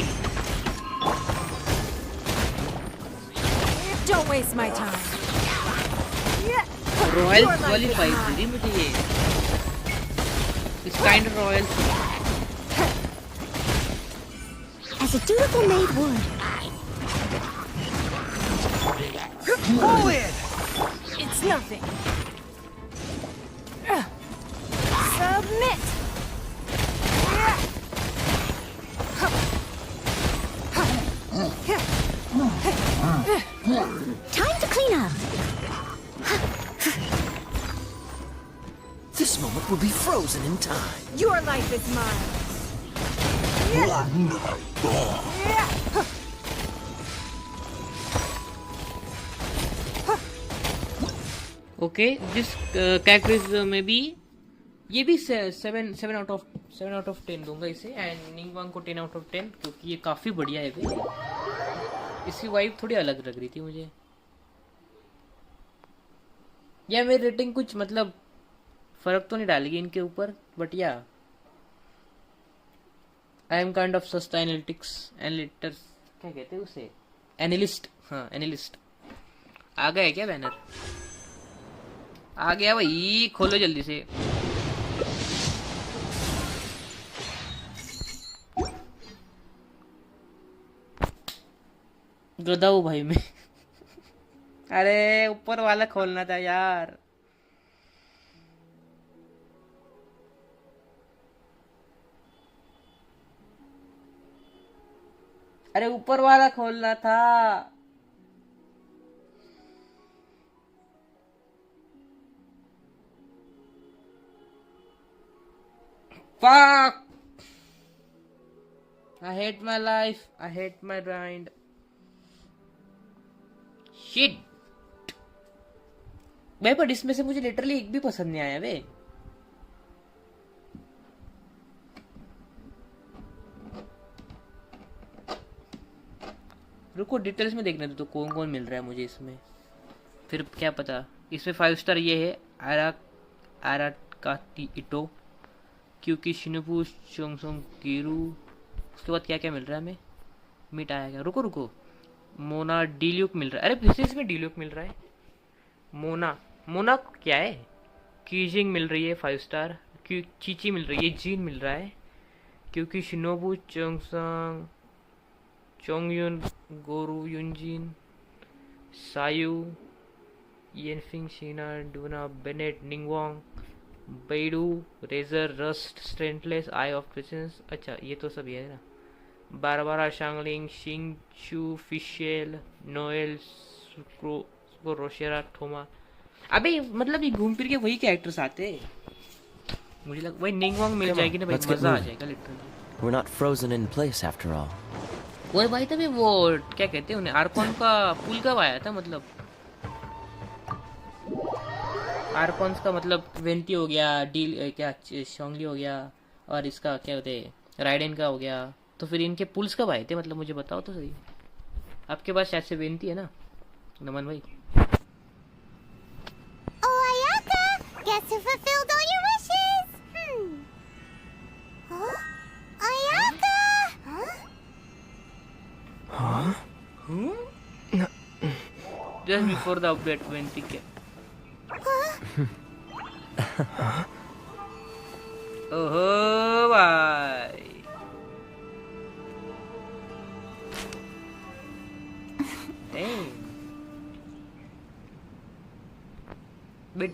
Don't waste my time. Royal वाली फाइट दे रही मुझे ये, इस kind of royal. As a dutiful maid would. Pull it! It's nothing. Submit! Time to clean up. This moment will be frozen in time. Your life is mine. Okay, this character is may be, ये भी 7 out of 10 दूंगा इसे, and निंगवांग को 10 out of 10 क्योंकि ये काफ़ी बढ़िया है भाई। इसकी वाइब थोड़ी अलग लग रही थी मुझे, या मेरी रेटिंग कुछ मतलब फर्क तो नहीं डालेगी इनके ऊपर, बट या आई एम काइंड ऑफ सस्ता एनालिटिक्स क्या कहते हैं उसे, एनालिस्ट। हाँ एनालिस्ट। आ गया क्या बैनर? आ गया भाई, खोलो जल्दी से। गधा हूँ भाई मैं। अरे ऊपर वाला खोलना था यार। अरे ऊपर वाला खोलना था। Fuck! I hate my life. I hate my grind. Shit! भाई पर इसमें से मुझे लिटरली एक भी पसंद नहीं आया वे। रुको डिटेल्स में देखने दो तो कौन कौन मिल रहा है मुझे इसमें, फिर क्या पता। इसमें 5 स्टार ये है, आराट का इटो, क्योंकि शिनोबू चोंगसोंग कीरू। उसके बाद क्या क्या मिल रहा है हमें? मीट आया क्या? रुको मोना डील्यूक मिल रहा है। अरे फिर से इसमें डील्यूक मिल रहा है। मोना क्या है? कीजिंग मिल रही है 5 स्टार, चीची मिल रही है, जीन मिल रहा है, क्योंकि शिनोबू चोंगसोंग Chongyun Gorou Yunjin Sayu Yanfei शीना डूना बेनेट निंगवांग बेडू रेजर रस्ट स्ट्रेंटलेस आई ऑफ प्रेजेंस। अच्छा ये तो सब ये है ना। बारबारा शांगलिंग शिंग चू फिशेल नोएल सुक्रो रोशेरा थोमा। अबे मतलब ये घूम फिर के वही कैरेक्टर्स आते हैं। मुझे लगा वही निंगवांग मिल जाएगी ना भाई, मजा आ जाएगा literally. We're not frozen in place after all. वो भाई तभी वो क्या कहते हैं उन्हें, आर्कॉन का पुल कब आया था? मतलब आर्कॉन्स का मतलब वेंटी हो गया, डील क्या शोंगली हो गया, और इसका क्या होते हैं राइडेन का हो गया। तो फिर इनके पुल्स कब आए थे? मतलब मुझे बताओ तो सही। आपके पास शायद से वेंटी है ना नमन भाई? Oh, Ayaka! Guess who fulfilled all your wishes? Huh? Ayaka! Huh? Just before the update, vanity क्या? ओहो भाई।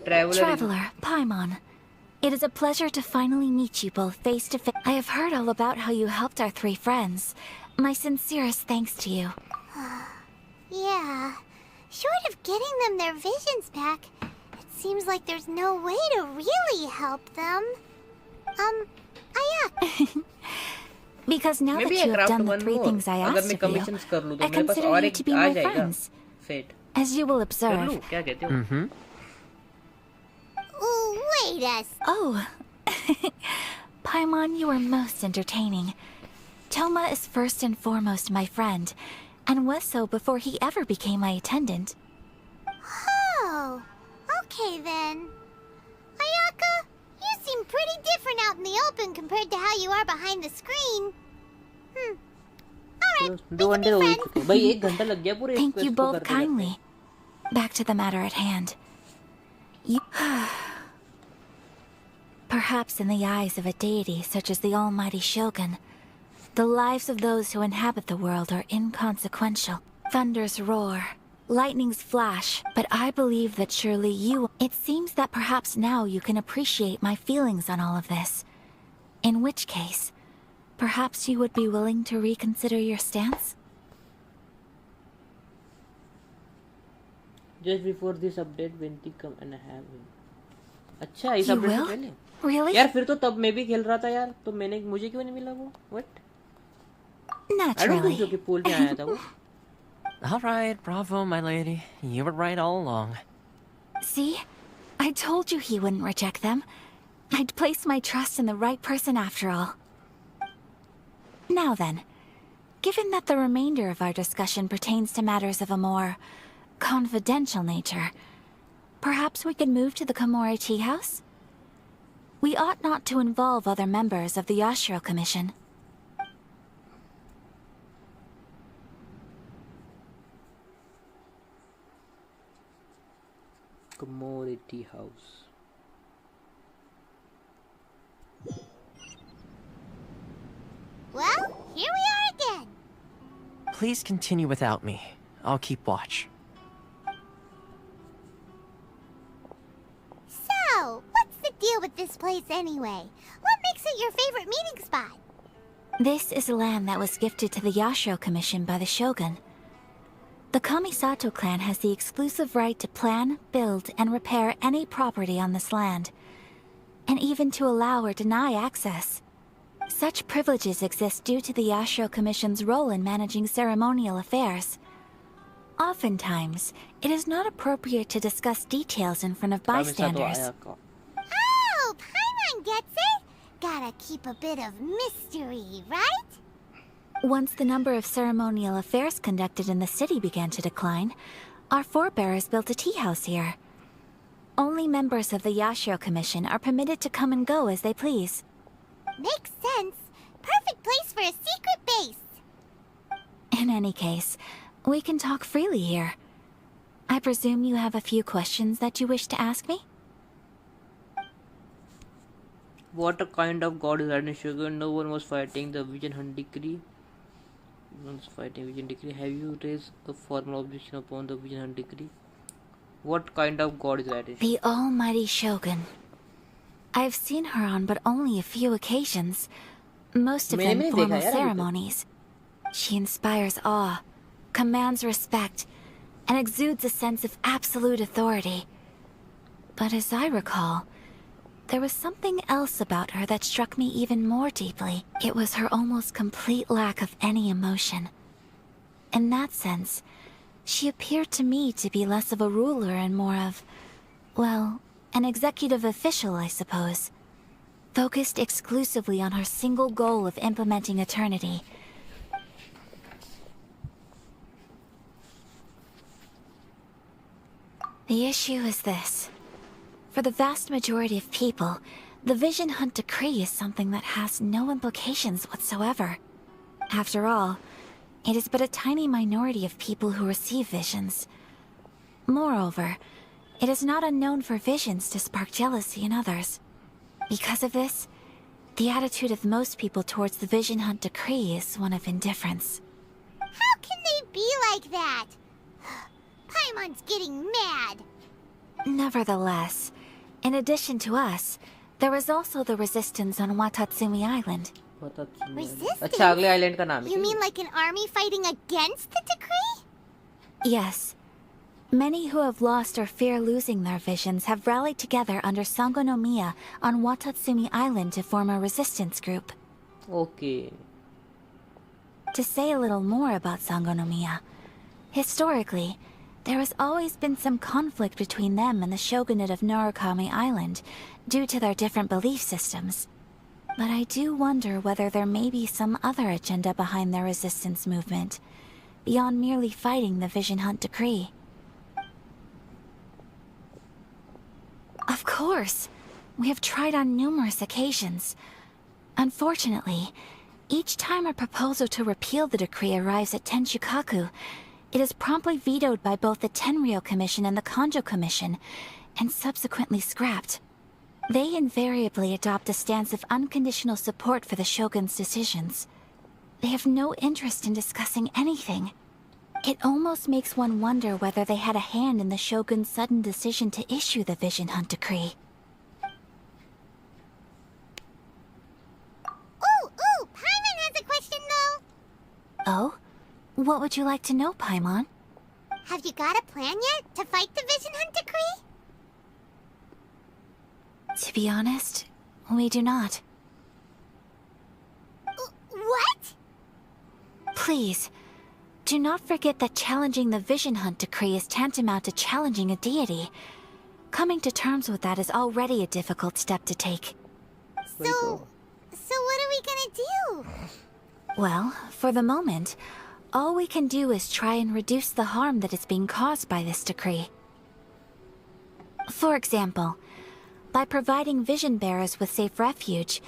Traveler, Paimon. It is a pleasure to finally meet you both face to face. I have heard all about how you helped our 3 friends. My sincerest thanks to you. Yeah. Short of getting them their visions back, it seems like there's no way to really help them. Ayak. Because now that you have done the 3 things I asked of you, I consider you to be my friends. As you will observe. Wait a Oh. Paimon, you are most entertaining. Toma is first and foremost my friend, and was so before he ever became my attendant. Oh, okay then. Ayaka, you seem pretty different out in the open compared to how you are behind the screen. चलो 2 घंटे हो ही चुके भाई 1 घंटा लग गया पूरे Thank you quest को both करते kindly. Back to the matter at hand. You... Perhaps in the eyes of a deity such as the almighty Shogun, the lives of those who inhabit the world are inconsequential. Thunders roar, lightnings flash, but I believe that surely you... It seems that perhaps now you can appreciate my feelings on all of this. In which case, perhaps you would be willing to reconsider your stance? Just before this update Venti come and have him. अच्छा इस You update से will? पहले Really? यार फिर तो तब मैं भी खेल रहा था यार तो मुझे क्यों नहीं मिला वो what I don't think Naturally. सो कि पोल में आया था वो All right, bravo, my lady. You were right all along. See? I told you he wouldn't reject them. I'd placed my trust in the right person after all. Now then, given that the remainder of our discussion pertains to matters of a more confidential nature, perhaps we could move to the Komori Tea House? We ought not to involve other members of the Yashiro Commission. commodity house Well, here we are again. Please continue without me. I'll keep watch. So, what's the deal with this place anyway? What makes it your favorite meeting spot? This is land that was gifted to the Yashiro Commission by the Shogun. The Kamisato clan has the exclusive right to plan, build, and repair any property on this land, and even to allow or deny access. Such privileges exist due to the Yashiro Commission's role in managing ceremonial affairs. Oftentimes, it is not appropriate to discuss details in front of bystanders. Oh, Paimon gets it. Gotta keep a bit of mystery, right? Once the number of ceremonial affairs conducted in the city began to decline, our forebears built a tea house here. Only members of the Yashiro Commission are permitted to come and go as they please. Makes sense. Perfect place for a secret base. In any case, we can talk freely here. I presume you have a few questions that you wish to ask me? what a kind of god is Raiden Shogun? No one was fighting the Vision Hunt decree. No one was fighting Vision decree. Have you raised a formal objection upon the Vision Hunt decree? What kind of god is Raiden Shogun? The almighty Shogun. I've seen her on but only a few occasions, most of them formal ceremonies. She inspires awe, commands respect, and exudes a sense of absolute authority. But as I recall, there was something else about her that struck me even more deeply. It was her almost complete lack of any emotion. In that sense, she appeared to me to be less of a ruler and more of, well, an executive official, I suppose. Focused exclusively on her single goal of implementing eternity. The issue is this. For the vast majority of people, the Vision Hunt decree is something that has no implications whatsoever. After all, it is but a tiny minority of people who receive visions. Moreover, it is not unknown for visions to spark jealousy in others. Because of this, the attitude of most people towards the Vision Hunt decree is one of indifference. How can they be like that? Paimon's getting mad. Nevertheless, in addition to us, there is also the resistance on Watatsumi Island. Resistance? अच्छा अगले island का नाम है You mean like an army fighting against the decree? Yes. Many who have lost or fear losing their visions have rallied together under Sangonomiya on Watatsumi Island to form a resistance group. Okay. To say a little more about Sangonomiya, historically, there has always been some conflict between them and the shogunate of Narukami Island due to their different belief systems. But I do wonder whether there may be some other agenda behind their resistance movement, beyond merely fighting the Vision Hunt decree. Of course! We have tried on numerous occasions. Unfortunately, Each time a proposal to repeal the decree arrives at Tenchukaku, it is promptly vetoed by both the Tenryou Commission and the Kanjo Commission, and subsequently scrapped. They invariably adopt a stance of unconditional support for the Shogun's decisions. They have no interest in discussing anything. It almost makes one wonder whether they had a hand in the Shogun's sudden decision to issue the Vision Hunt decree. Ooh, Paimon has a question though. Oh? What would you like to know, Paimon? Have you got a plan yet to fight the Vision Hunt decree? To be honest, we do not. What? Please, do not forget that challenging the Vision Hunt decree is tantamount to challenging a deity. Coming to terms with that is already a difficult step to take. So what are we gonna do? Well, for the moment, all we can do is try and reduce the harm that is being caused by this decree. For example, by providing vision bearers with safe refuge,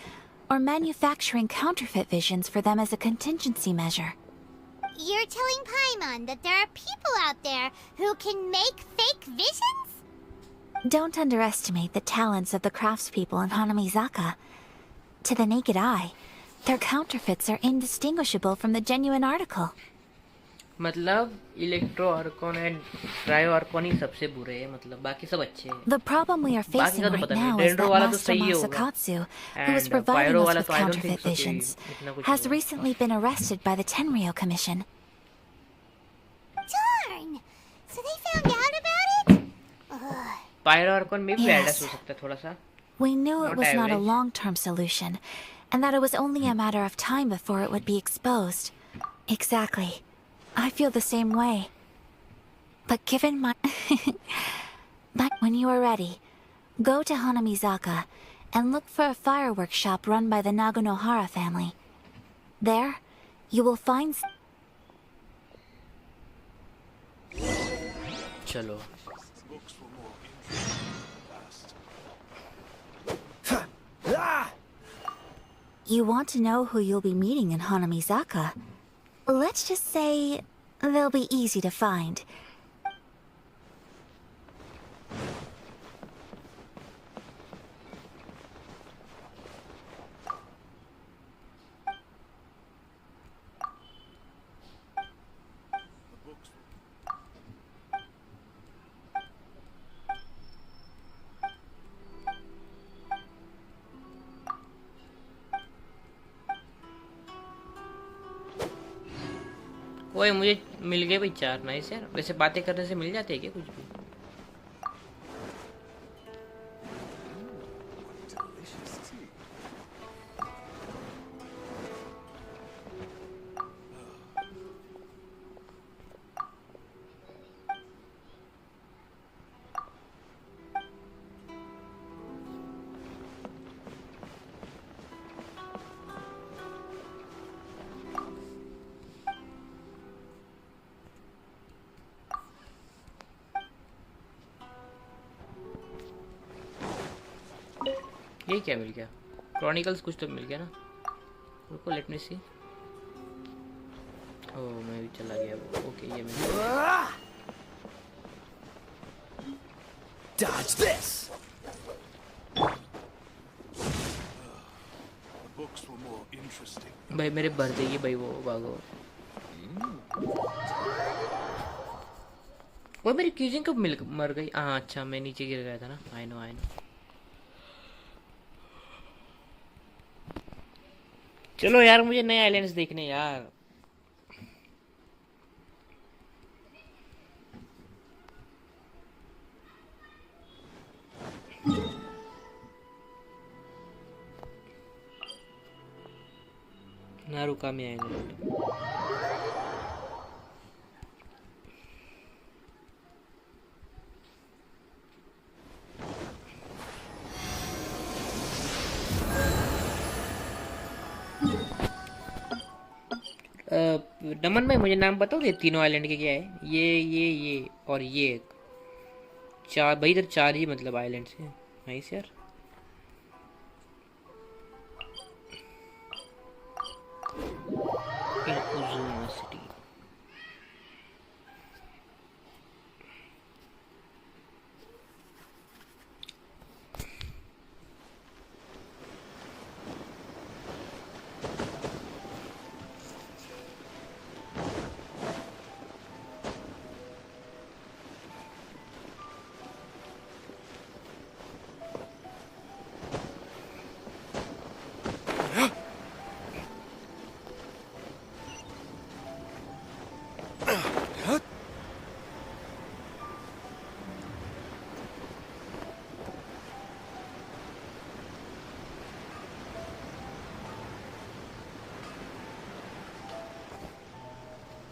or manufacturing counterfeit visions for them as a contingency measure. You're telling Paimon that there are people out there who can make fake visions? Don't underestimate the talents of the craftspeople in Hanamizaka. To the naked eye, their counterfeits are indistinguishable from the genuine article. मतलब electro Arcon and trio Arcon ही सबसे बुरे हैं, मतलब बाकी सब अच्छे हैं. The problem we are facing right now is that Master Masakatsu, who was providing us with counterfeit visions, has recently been arrested by the Tenryou Commission. Darn! So they found out about it? Pyro archon में भी balance हो सकता है थोड़ा सा. We knew it was not a long-term solution, and that it was only a matter of time before it would be exposed. Exactly. I feel the same way. But given my... But when you are ready, go to Hanamizaka and look for a fireworks shop run by the Naganohara family. There, you will find... चलो. You want to know who you'll be meeting in Hanamizaka? Let's just say they'll be easy to find. ओए मुझे मिल गए भाई 4 nice यार. वैसे बातें करने से मिल जाते हैं क्या कुछ भी? ये क्या मिल गया? क्रॉनिकल्स कुछ तो मिल गया ना. रुको लेट मी सी. ओह मैं भी चला गया वो. ओके ये मिल गया. Dodge this. भाई मेरे भर देगी भाई वो भागो. वो मेरी क्यूजिंग कब मर गई? हाँ अच्छा मैं नीचे गिर गया था ना. I know. चलो यार मुझे नए आइलैंड्स देखने यार. नारुका में आएंगे. नमन भाई मुझे नाम बताओगे तीनों आइलैंड के क्या है? ये और ये एक 4 भाई इधर 4 ही मतलब आइलैंड है. नाइस यार.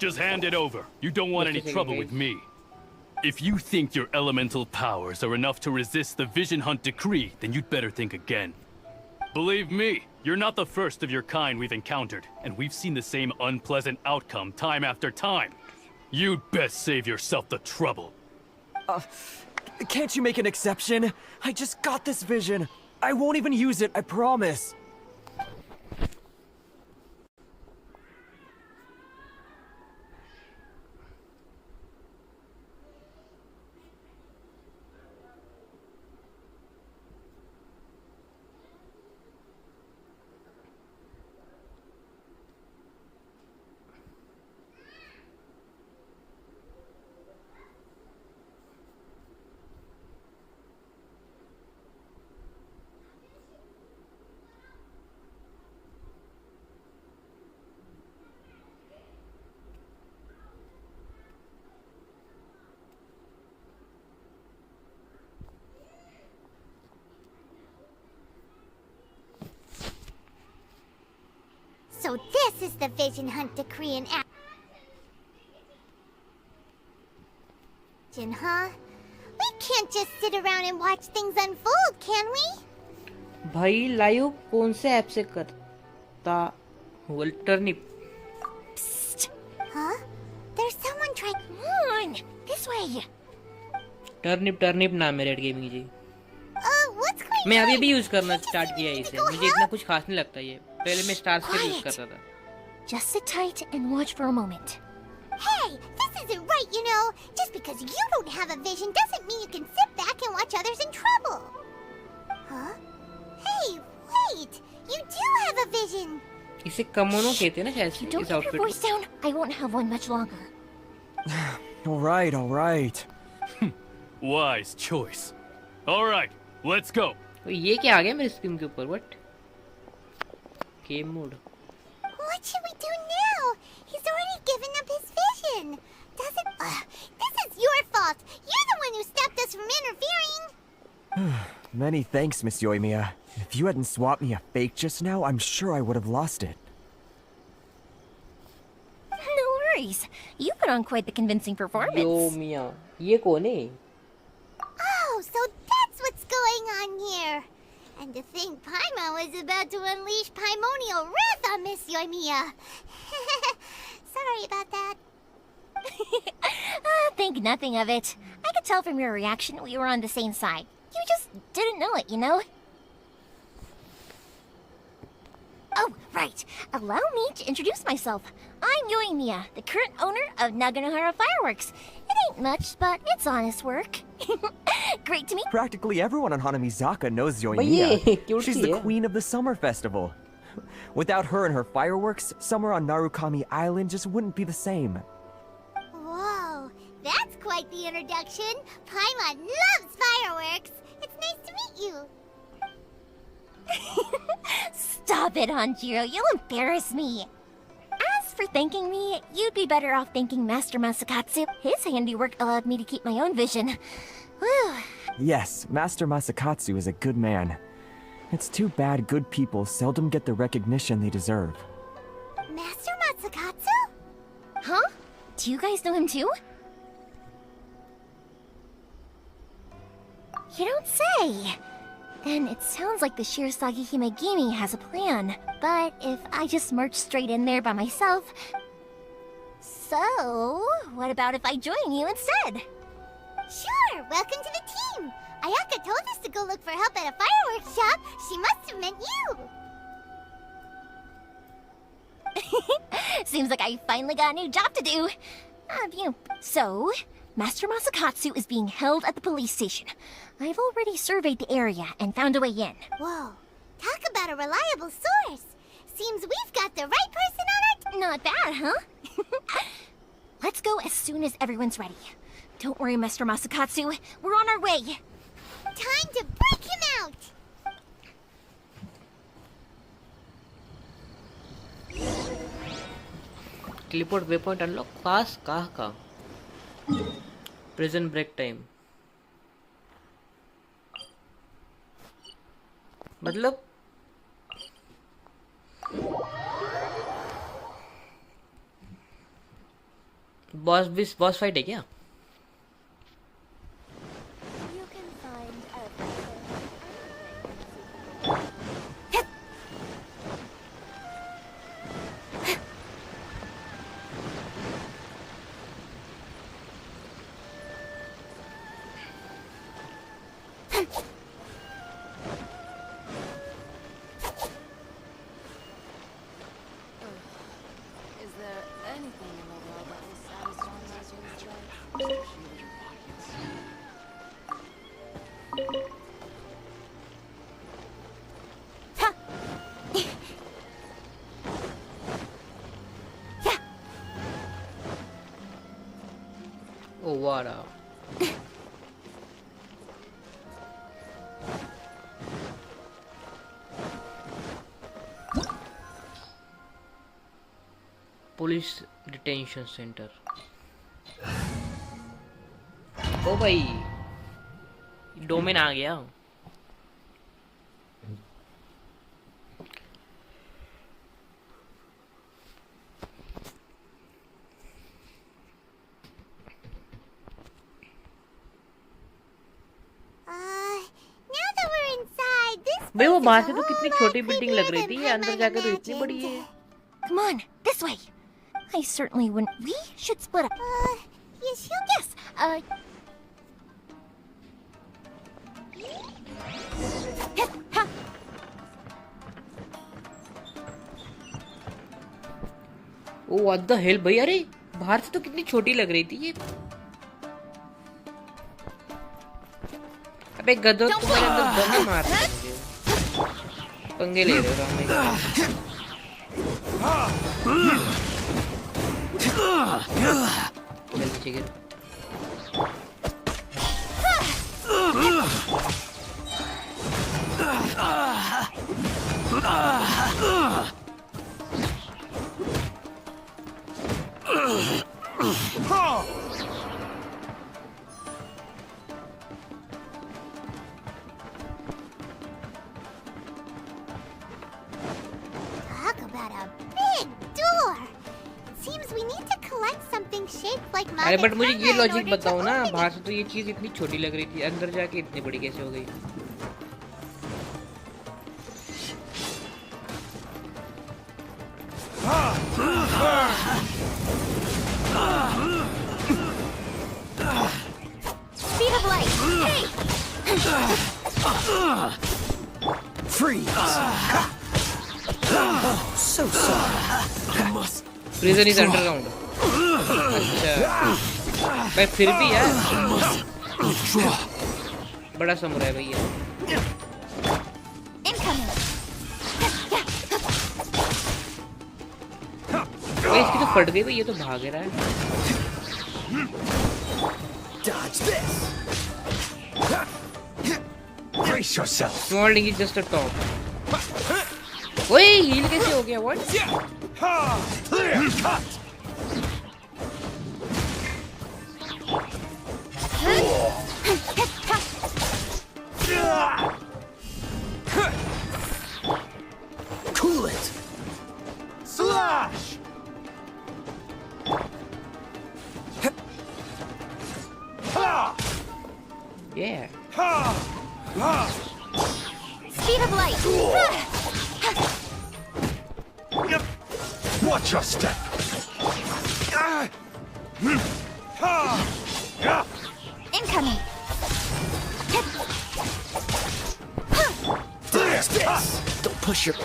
Just hand it over. You don't want any trouble with me. If you think your elemental powers are enough to resist the Vision Hunt decree, then you'd better think again. Believe me, you're not the first of your kind we've encountered, and we've seen the same unpleasant outcome time after time. You'd best save yourself the trouble. Can't you make an exception? I just got this vision. I won't even use it, I promise. So this is the Vision Hunt decree in action, huh? We can't just sit around and watch things unfold, can we? भाई live कौन से app से करता वो turnip Huh? There's someone trying. Come on, this way. Turnip नाम है red gaming जी What's going मैं अभी भी यूज करना स्टार्ट किया है इसे मुझे इतना कुछ खास नहीं लगता ये पहले मैं स्टार्स के यूज करता था Just sit tight and watch for a moment. Hey, this isn't right, you know. Just because you don't have a vision doesn't mean you can sit back and watch others in trouble. Huh? Hey, wait. You do have a vision. इसे कमोनो कहते हैं ना शायद You don't keep your voice down, I won't have one much longer. All right. Wise choice. All right, let's go. ये क्या आ गया मेरे screen के ऊपर what game mode What should we do now? He's already given up his vision. Doesn't... this is your fault. You're the one who stopped us from interfering. Many thanks, Miss Yoimiya. If you hadn't swapped me a fake just now, I'm sure I would have lost it. No worries. You put on quite the convincing performance. योमिया ये कौन है Oh, so that's what's going on here. And to think Paimon was about to unleash Paimonial wrath on Miss Yoimiya. Sorry about that. Think nothing of it. I could tell from your reaction we were on the same side. You just didn't know it, you know? Oh, right. Allow me to introduce myself. I'm Yoimiya, the current owner of Naganohara Fireworks. It ain't much, but it's honest work. Great to meet you. Practically everyone on Hanamizaka knows yeah, Yoimiya. She's the yeah. queen of the summer festival. Without her and her fireworks, summer on Narukami Island just wouldn't be the same. Whoa, that's quite the introduction. Paimon loves fireworks. It's nice to meet you. Stop it, Hanjiro. You'll embarrass me. As for thanking me, you'd be better off thanking Master Masakatsu. His handiwork allowed me to keep my own vision. Whew. Yes, Master Masakatsu is a good man. It's too bad good people seldom get the recognition they deserve. Master Matsukatsu? Huh? Do you guys know him too? You don't say. Then it sounds like the Shirasagi Himegimi has a plan. But if I just march straight in there by myself... So, what about if I join you instead? Sure, welcome to the team. Ayaka told us to go look for help at a fireworks shop. She must have meant you. Seems like I finally got a new job to do. So, Master Masakatsu is being held at the police station. I've already surveyed the area and found a way in. Whoa, talk about a reliable source. Seems we've got the right person on our... Not bad, huh? Let's go as soon as everyone's ready. Don't worry, Master Masakatsu. We're on our way. Time to break him out! Teleport waypoint unlock fast कहाँ prison break time मतलब boss fight है क्या? You can find Is there anything in the world that will satisfy my soul's desire? Oh, wow. Police detention centre. ओ भाई domain आ गया। भाई वो बाहर से तो कितनी छोटी बिल्डिंग लग रही थी, अंदर जाकर तो इतनी बड़ी है। Come on, this way. I certainly wouldn't. We should split up. Yes. Oh what the hell भाई, अरे बाहर से तो कितनी छोटी लग रही थी ये। अबे गधो तुम्हारे अंदर बम मार रहे हो, पंगे ले रहे हो Ram. Talk about a big door. It seems we need to collect something shaped like अरे बट मुझे ये Magakana in logic order to बताओ ना, open it. बाहर से तो ये चीज इतनी छोटी लग रही थी, अंदर जाके इतनी बड़ी कैसे हो गई? Speed of light. Hey. Freeze! Oh, so sorry. Prison is underground. अच्छा भाई फिर भी यार बड़ा समुराई भैया। भाई इसकी तो फट गई भाई, ये तो भाग रहा है। Dodge this. Brace yourself. Small link is just a top. ओए हील कैसे हो गया? What? Clear cut. Cool it. Slash. Yeah. Speed of light. Watch your step. Incoming. There's this. Don't push your.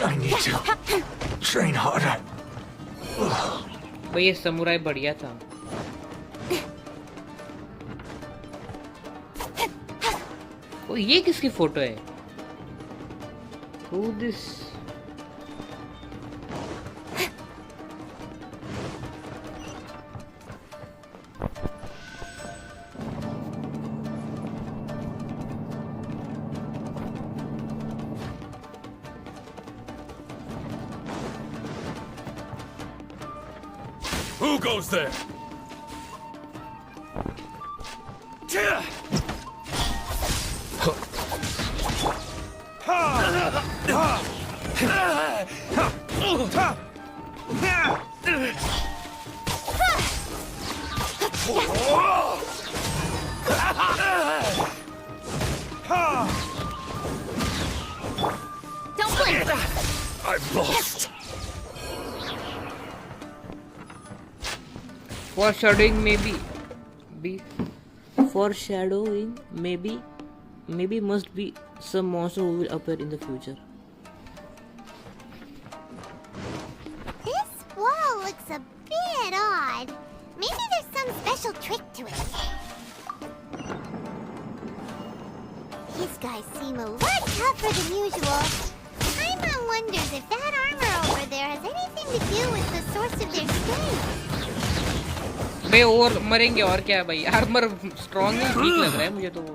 I need to train harder. भाई ये samurai बढ़िया था। ओ ये किसकी फोटो है? Who this? Who goes there? Don't blink! I've lost. Foreshadowing maybe must be some monster who will appear in the future. This wall looks a bit odd. Maybe there's some special trick to it. These guys seem a lot tougher than usual. Paimon wonders if that armor over there has anything to do with the source of their strength. बे और मरेंगे और क्या है भाई armour strong है ठीक लग रहा है मुझे तो वो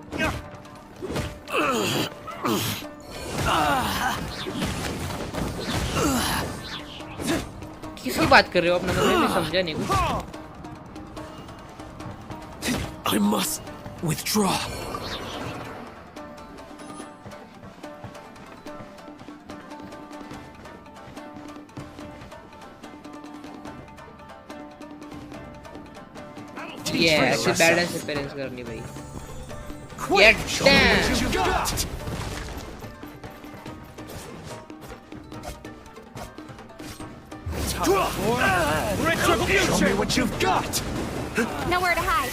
किसकी बात कर रहे हो अपना मैं भी समझा नहीं कुछ I must withdraw. Yeah, ऐसे बैलेंस अपेयरेंस करनी भाई Get down! Retribution! Show me what you've got! Nowhere to hide.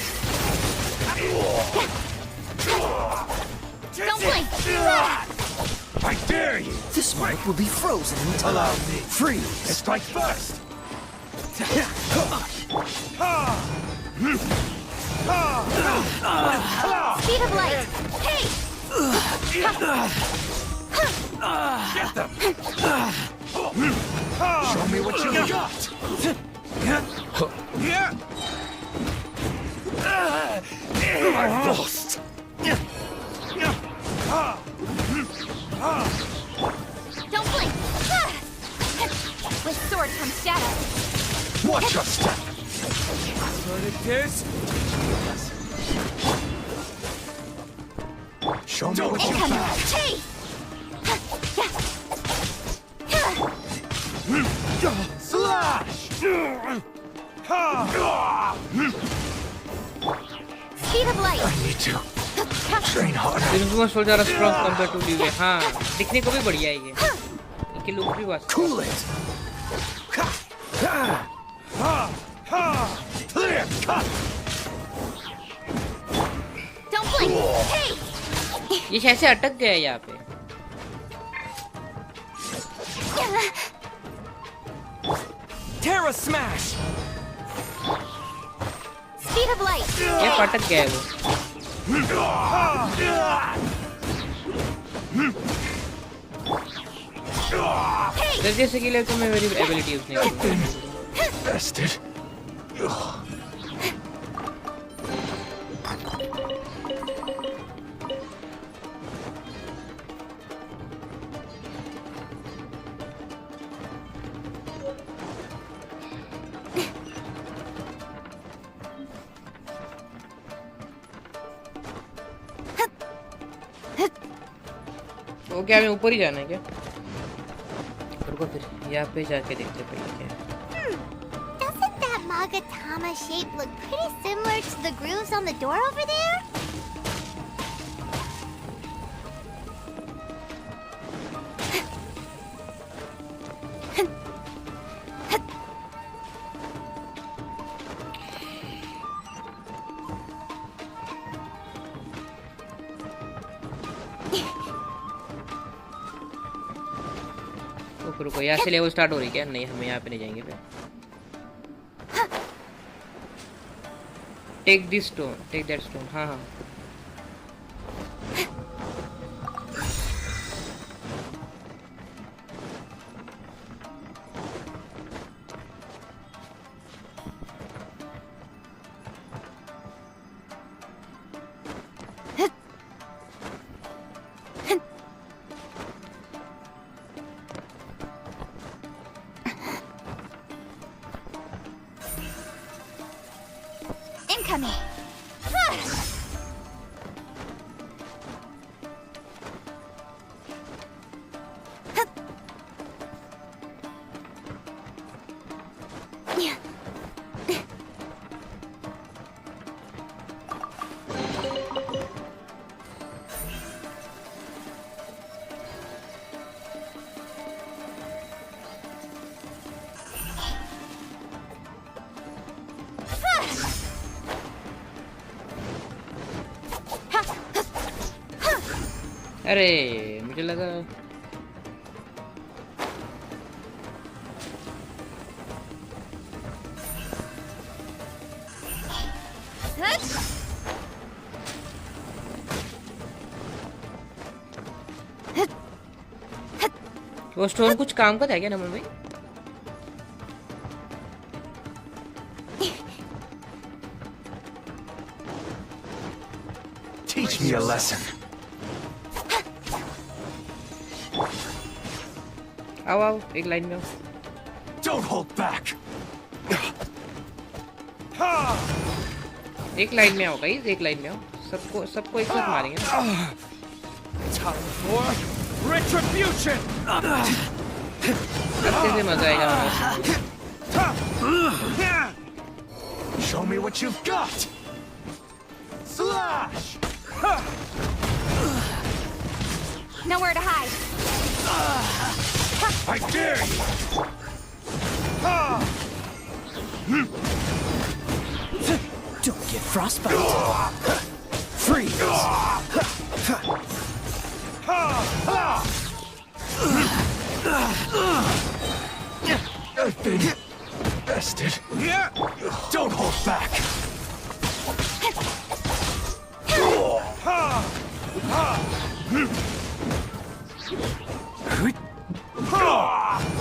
Don't blink! I dare you! This mic will be frozen until Allow me. freeze. Strike first! Speed of light! Hey! Get them! Show me what you got! I've lost! Don't blink! With sword comes shadow. Watch your step! What it is? Show me what you Incoming! got! Chase! Slash! Speed of light! I need to train harder. This was ज़्यादा strong compared to DV हाँ दिखने को भी बढ़िया है ये इनके look भी वास्तव Cool it! Clear cut! Don't blink! Hey! ये कैसे अटक गया है यहाँ पे Terra smash! Speed of light! ये अटक गया है वो जैसे कि तो मैं मेरी एबिलिटी यूज नहीं करूँगा Bested. वो क्या हमें ऊपर ही जाना है क्या रुको फिर यहाँ पे जाके देखते पहले क्या Doesn't that Magatama shape look pretty similar to the grooves on the door over there? रुको यहाँ से लेवल स्टार्ट हो रही क्या नहीं हमें यहाँ पे नहीं जाएंगे फिर take this stone take that stone हाँ हाँ Incoming! अरे मुझे लगा वो स्टोर कुछ काम का था क्या नमन भाई? Teach me a lesson. आओ आओ एक लाइन में आओ। Don't hold back. एक लाइन में आओ गाइस, एक लाइन में आओ। सबको एक साथ मारेंगे ना। Time for retribution. अच्छे से मजा आएगा। Show me what you've got. Slash. Nowhere to hide. I dare you. Don't get frostbite. Freeze. I've been bested. Don't hold back.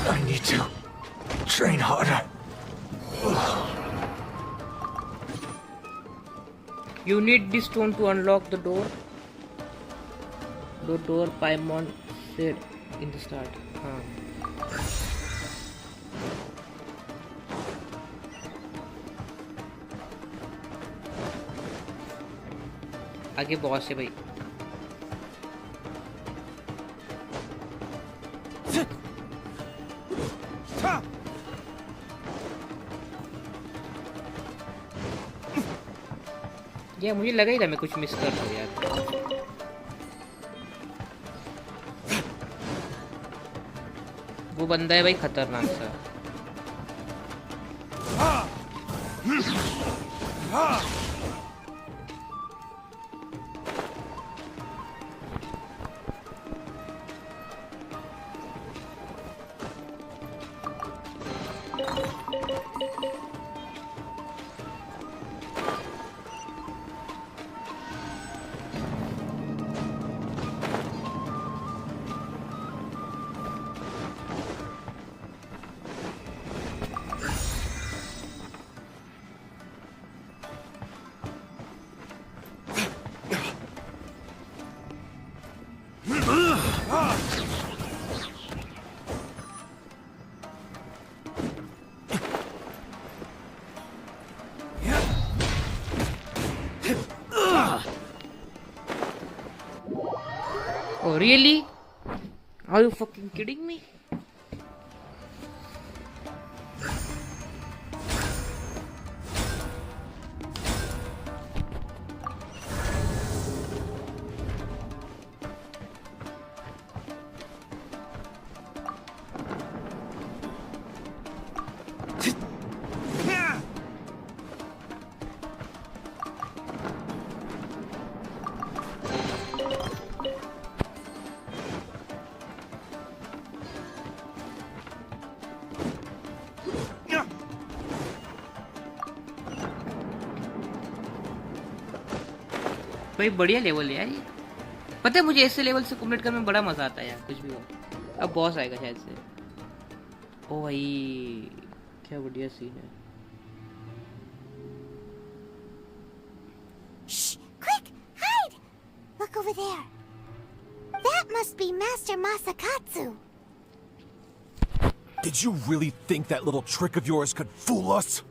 I need to train harder. You need this stone to unlock the door. The door Paimon said in the start. हाँ. आगे boss है भाई। ये मुझे लगा ही था मैं कुछ मिस कर रहा हूँ यार। वो बंदा है भाई खतरनाक सा। Oh really? Are you fucking kidding me? भाई बढ़िया लेवल है यार ये। पता है मुझे ऐसे लेवल से कंप्लीट करने में बड़ा मजा आता है यार, कुछ भी हो। अब बॉस आएगा शायद से। ओ भाई क्या बढ़िया सीन है। Shh! Quick! Hide! Look over there. That must be Master Masakatsu. Did you really think that little trick of yours could fool us?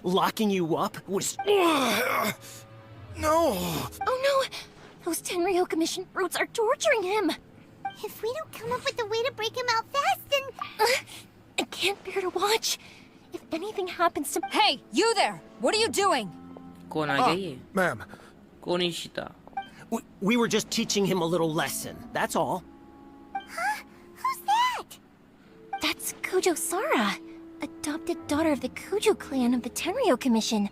Locking you up was... No! Oh no! Those Tenryo Commission brutes are torturing him! If we don't come up with a way to break him out fast, then... I can't bear to watch. If anything happens to... Hey, you there! What are you doing? कौन आ गया ये? Ma'am. कोनिशिता. We were just teaching him a little lesson, that's all. Huh? Who's that? That's Kujo Sara, adopted daughter of the Kujo clan of the Tenryo Commission.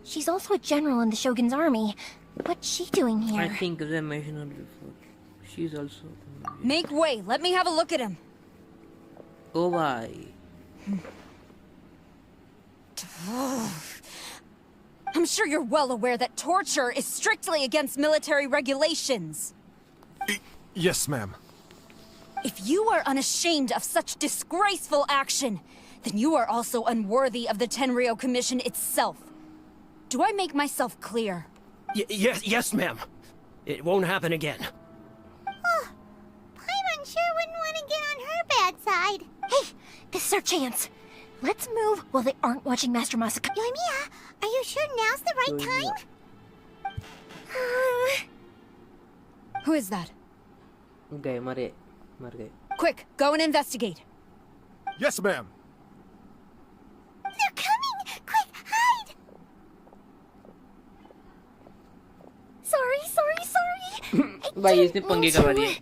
She's also a general in the Shogun's army. What's she doing here? I think as I mentioned her before, she's also. Make way. Let me have a look at him. Oh, bye. I'm sure you're well aware that torture is strictly against military regulations. Yes, ma'am. If you are unashamed of such disgraceful action, then you are also unworthy of the Tenryou Commission itself. Do I make myself clear? Yes, ma'am. It won't happen again. Oh, Paimon sure wouldn't want to get on her bad side. Hey, this is our chance. Let's move while they aren't watching Master Masaka. Yoimiya, are you sure now's the right time? Who is that? Okay, mar gaye. Quick, go and investigate. Yes, ma'am. They're coming! Quick, hide! Sorry. भाई इसने पंगे करवा दिए.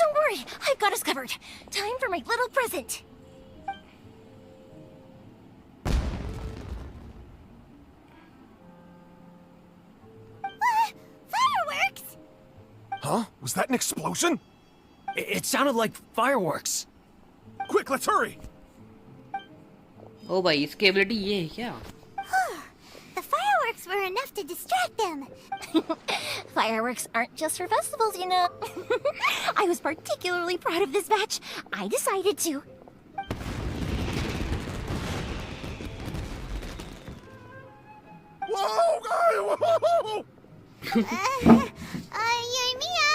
Don't worry, I've got us covered. Time for my little present. Fireworks! Huh? Was that an explosion? It sounded like fireworks. Quick, let's hurry! Oh भाई इसकी ability ये है क्या? The fireworks were enough to distract them. Fireworks aren't just for festivals, you know. I was particularly proud of this batch. I decided to. Whoa! Yoimiya,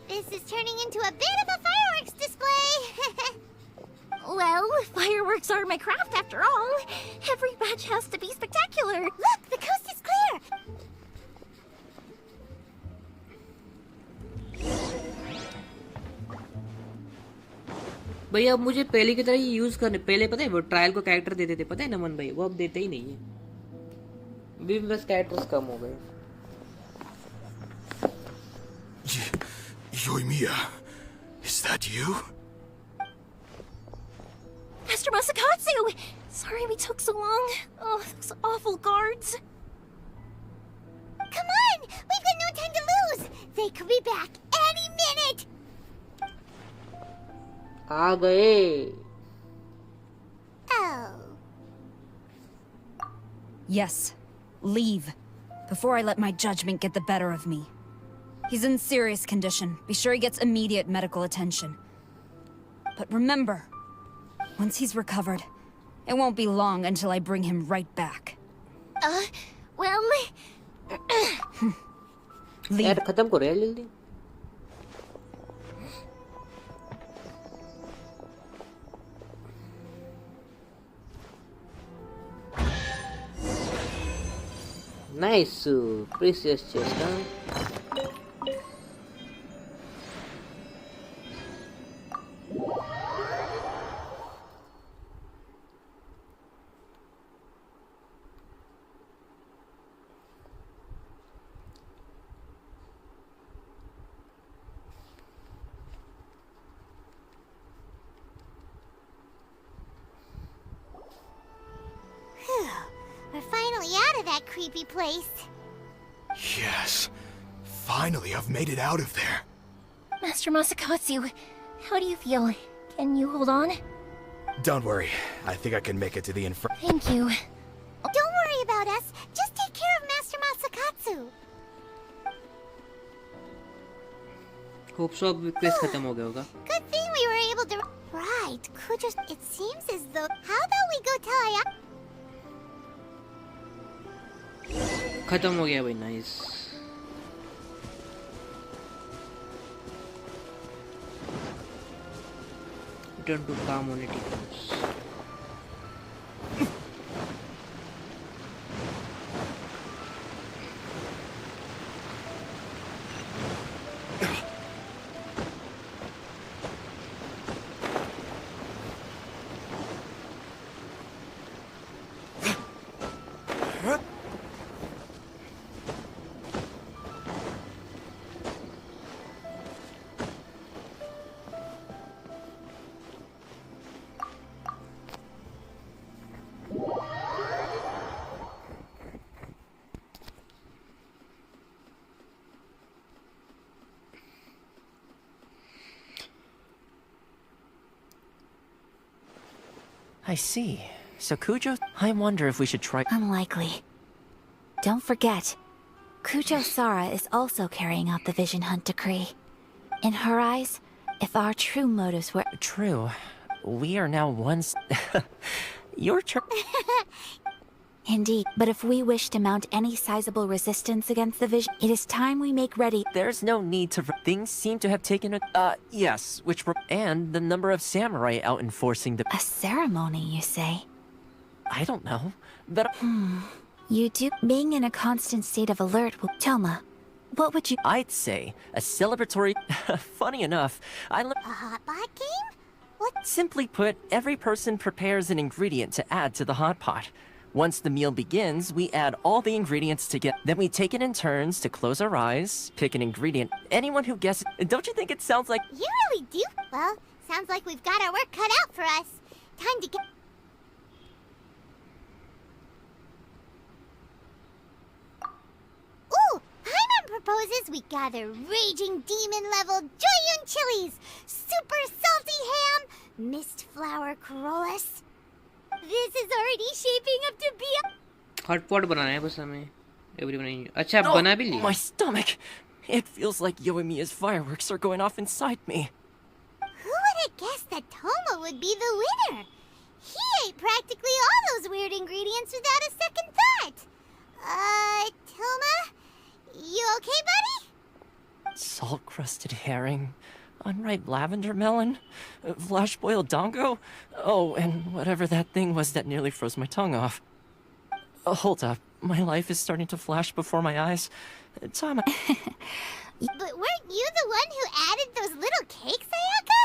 this is turning into a bit of a fireworks display. Well, fireworks are my craft after all. Every batch has to be spectacular. Look, the coast is clear. भाई अब मुझे पहले की तरह ही use करने. पहले पता है वो ट्रायल को कैरेक्टर देते थे, पता है नमन भाई, वो अब देते ही नहीं है. अभी बस कैरेक्टर्स कम हो गए. Yoimiya, is that you? Master Masakatsu! Sorry we took so long. Oh, those awful guards. Come on! We've got no time to lose! They could be back any minute! आ गए. Oh. Yes. Leave. Before I let my judgment get the better of me. He's in serious condition. Be sure he gets immediate medical attention. But remember, once he's recovered, it won't be long until I bring him right back. Well... यार खत्म करो यार जल्दी. Nice, precious chest, huh? We're finally out of that creepy place. Yes. Finally, I've made it out of there. Master Masakatsu, how do you feel? Can you hold on? Don't worry. I think I can make it to the Thank you. Don't worry about us. Just take care of Master Masakatsu. Hope so अब quest खत्म हो गया होगा. Good thing we were able to... Right, Kujo... It seems as though... How about we go tell Aya... खत्म हो गया भाई. Nice. Return to community terms. I see. So Kujo, I wonder if we should try. Unlikely. Don't forget, Kujo Sara is also carrying out the Vision Hunt decree. In her eyes, if our true motives were true, we are now once. You're Indeed, but if we wish to mount any sizable resistance against the Vision, it is time we make ready. There's no need to. Things seem to have taken a. Yes, which were. And the number of samurai out enforcing the. A ceremony, you say? I don't know, but. You do. Being in a constant state of alert will. Toma, what would you. I'd say a celebratory. Funny enough, A hotbot game? What? Simply put, every person prepares an ingredient to add to the hot pot. Once the meal begins, we add all the ingredients together. Then we take it in turns to close our eyes, pick an ingredient. Anyone who guesses... Don't you think it sounds like... You really do? Well, sounds like we've got our work cut out for us. Time to get... Ooh! Paimon proposes we gather raging demon-level Joyun chilies, super salty ham, mist flower corollas. This is already shaping up to be a... hotpot बनाना है बस हमें every बनाएंगे अच्छा बना भी लिया My stomach! It feels like Yoimiya's fireworks are going off inside me. Who would have guessed that Toma would be the winner? He ate practically all those weird ingredients without a second thought. Toma? You okay, buddy? Salt-crusted herring, unripe lavender melon, flash-boiled dango. Oh, and whatever that thing was that nearly froze my tongue off. Hold up. My life is starting to flash before my eyes. Tama... But weren't you the one who added those little cakes, Ayaka?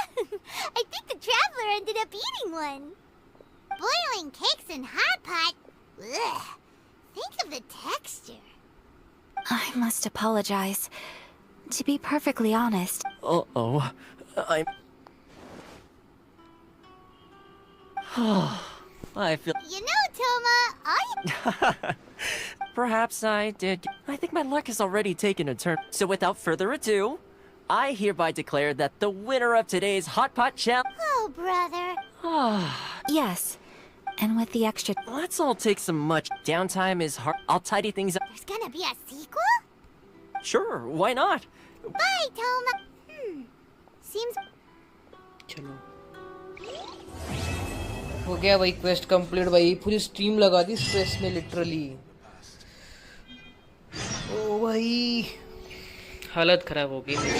I think the traveler ended up eating one. Boiling cakes in hot pot? Ugh. Think of the texture. I must apologize. To be perfectly honest... Uh-oh. I'm... I feel... You know, Toma, Perhaps I did. I think my luck has already taken a turn. So without further ado, I hereby declare that the winner of today's Hot Pot Challenge... Oh, brother. Yes. And with the extra... Let's all take some much... Downtime is hard... I'll tidy things up. There's gonna be a sequel? Sure, why not? Bye, Toma. Seems... चलो हो गया भाई quest complete भाई पूरी stream लगा दी stress में literally ओ भाई हालत खराब हो गई मेरी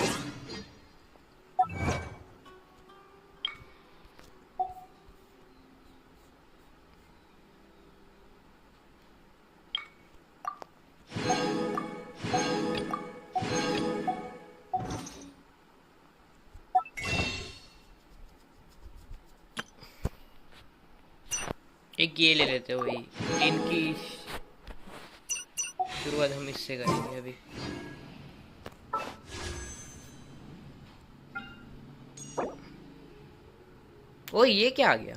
एक ये ले लेते हो भाई इनकी शुरुआत हम इससे करेंगे अभी ओ ये क्या आ गया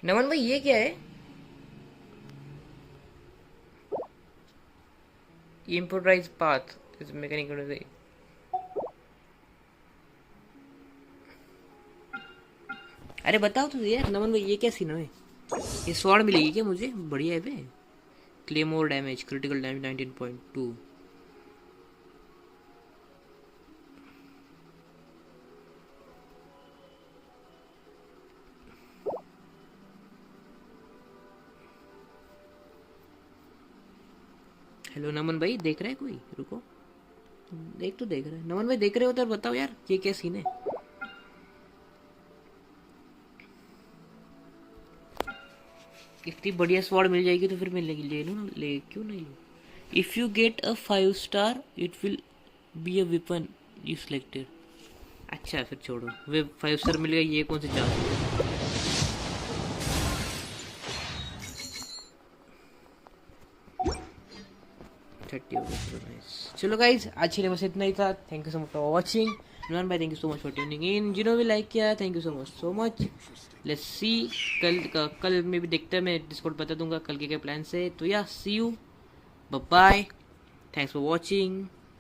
नमन भाई ये क्या है इम्पोर्टाइज पाथ इस मैकेनिकल अरे बताओ तो यार नमन भाई ये क्या सीन है ये स्वॉर्ड मिलेगी क्या मुझे बढ़िया है बे claymore damage critical damage 19.2 hello Naman भाई देख रहे हैं कोई रुको देख तो देख रहे हैं नमन भाई देख रहे हो तो बताओ यार ये क्या सीन है इतनी बढ़िया स्वॉर्ड मिल जाएगी तो फिर मैं ले लूँ ना ले क्यों नहीं लूँ if you get a 5 star it will be a weapon you selected अच्छा फिर छोड़ो वे 5 स्टार मिल गया ये कौन सी चांस चलो गाइज आज के लिए बस इतना ही था thank you so much for watching नॉन भाई thank you so much for tuning in जिन्होंने भी लाइक किया thank you so much let's see कल में भी देखते हैं मैं डिस्कॉर्ड बता दूंगा कल के क्या प्लान से तो या see you bye thanks for watching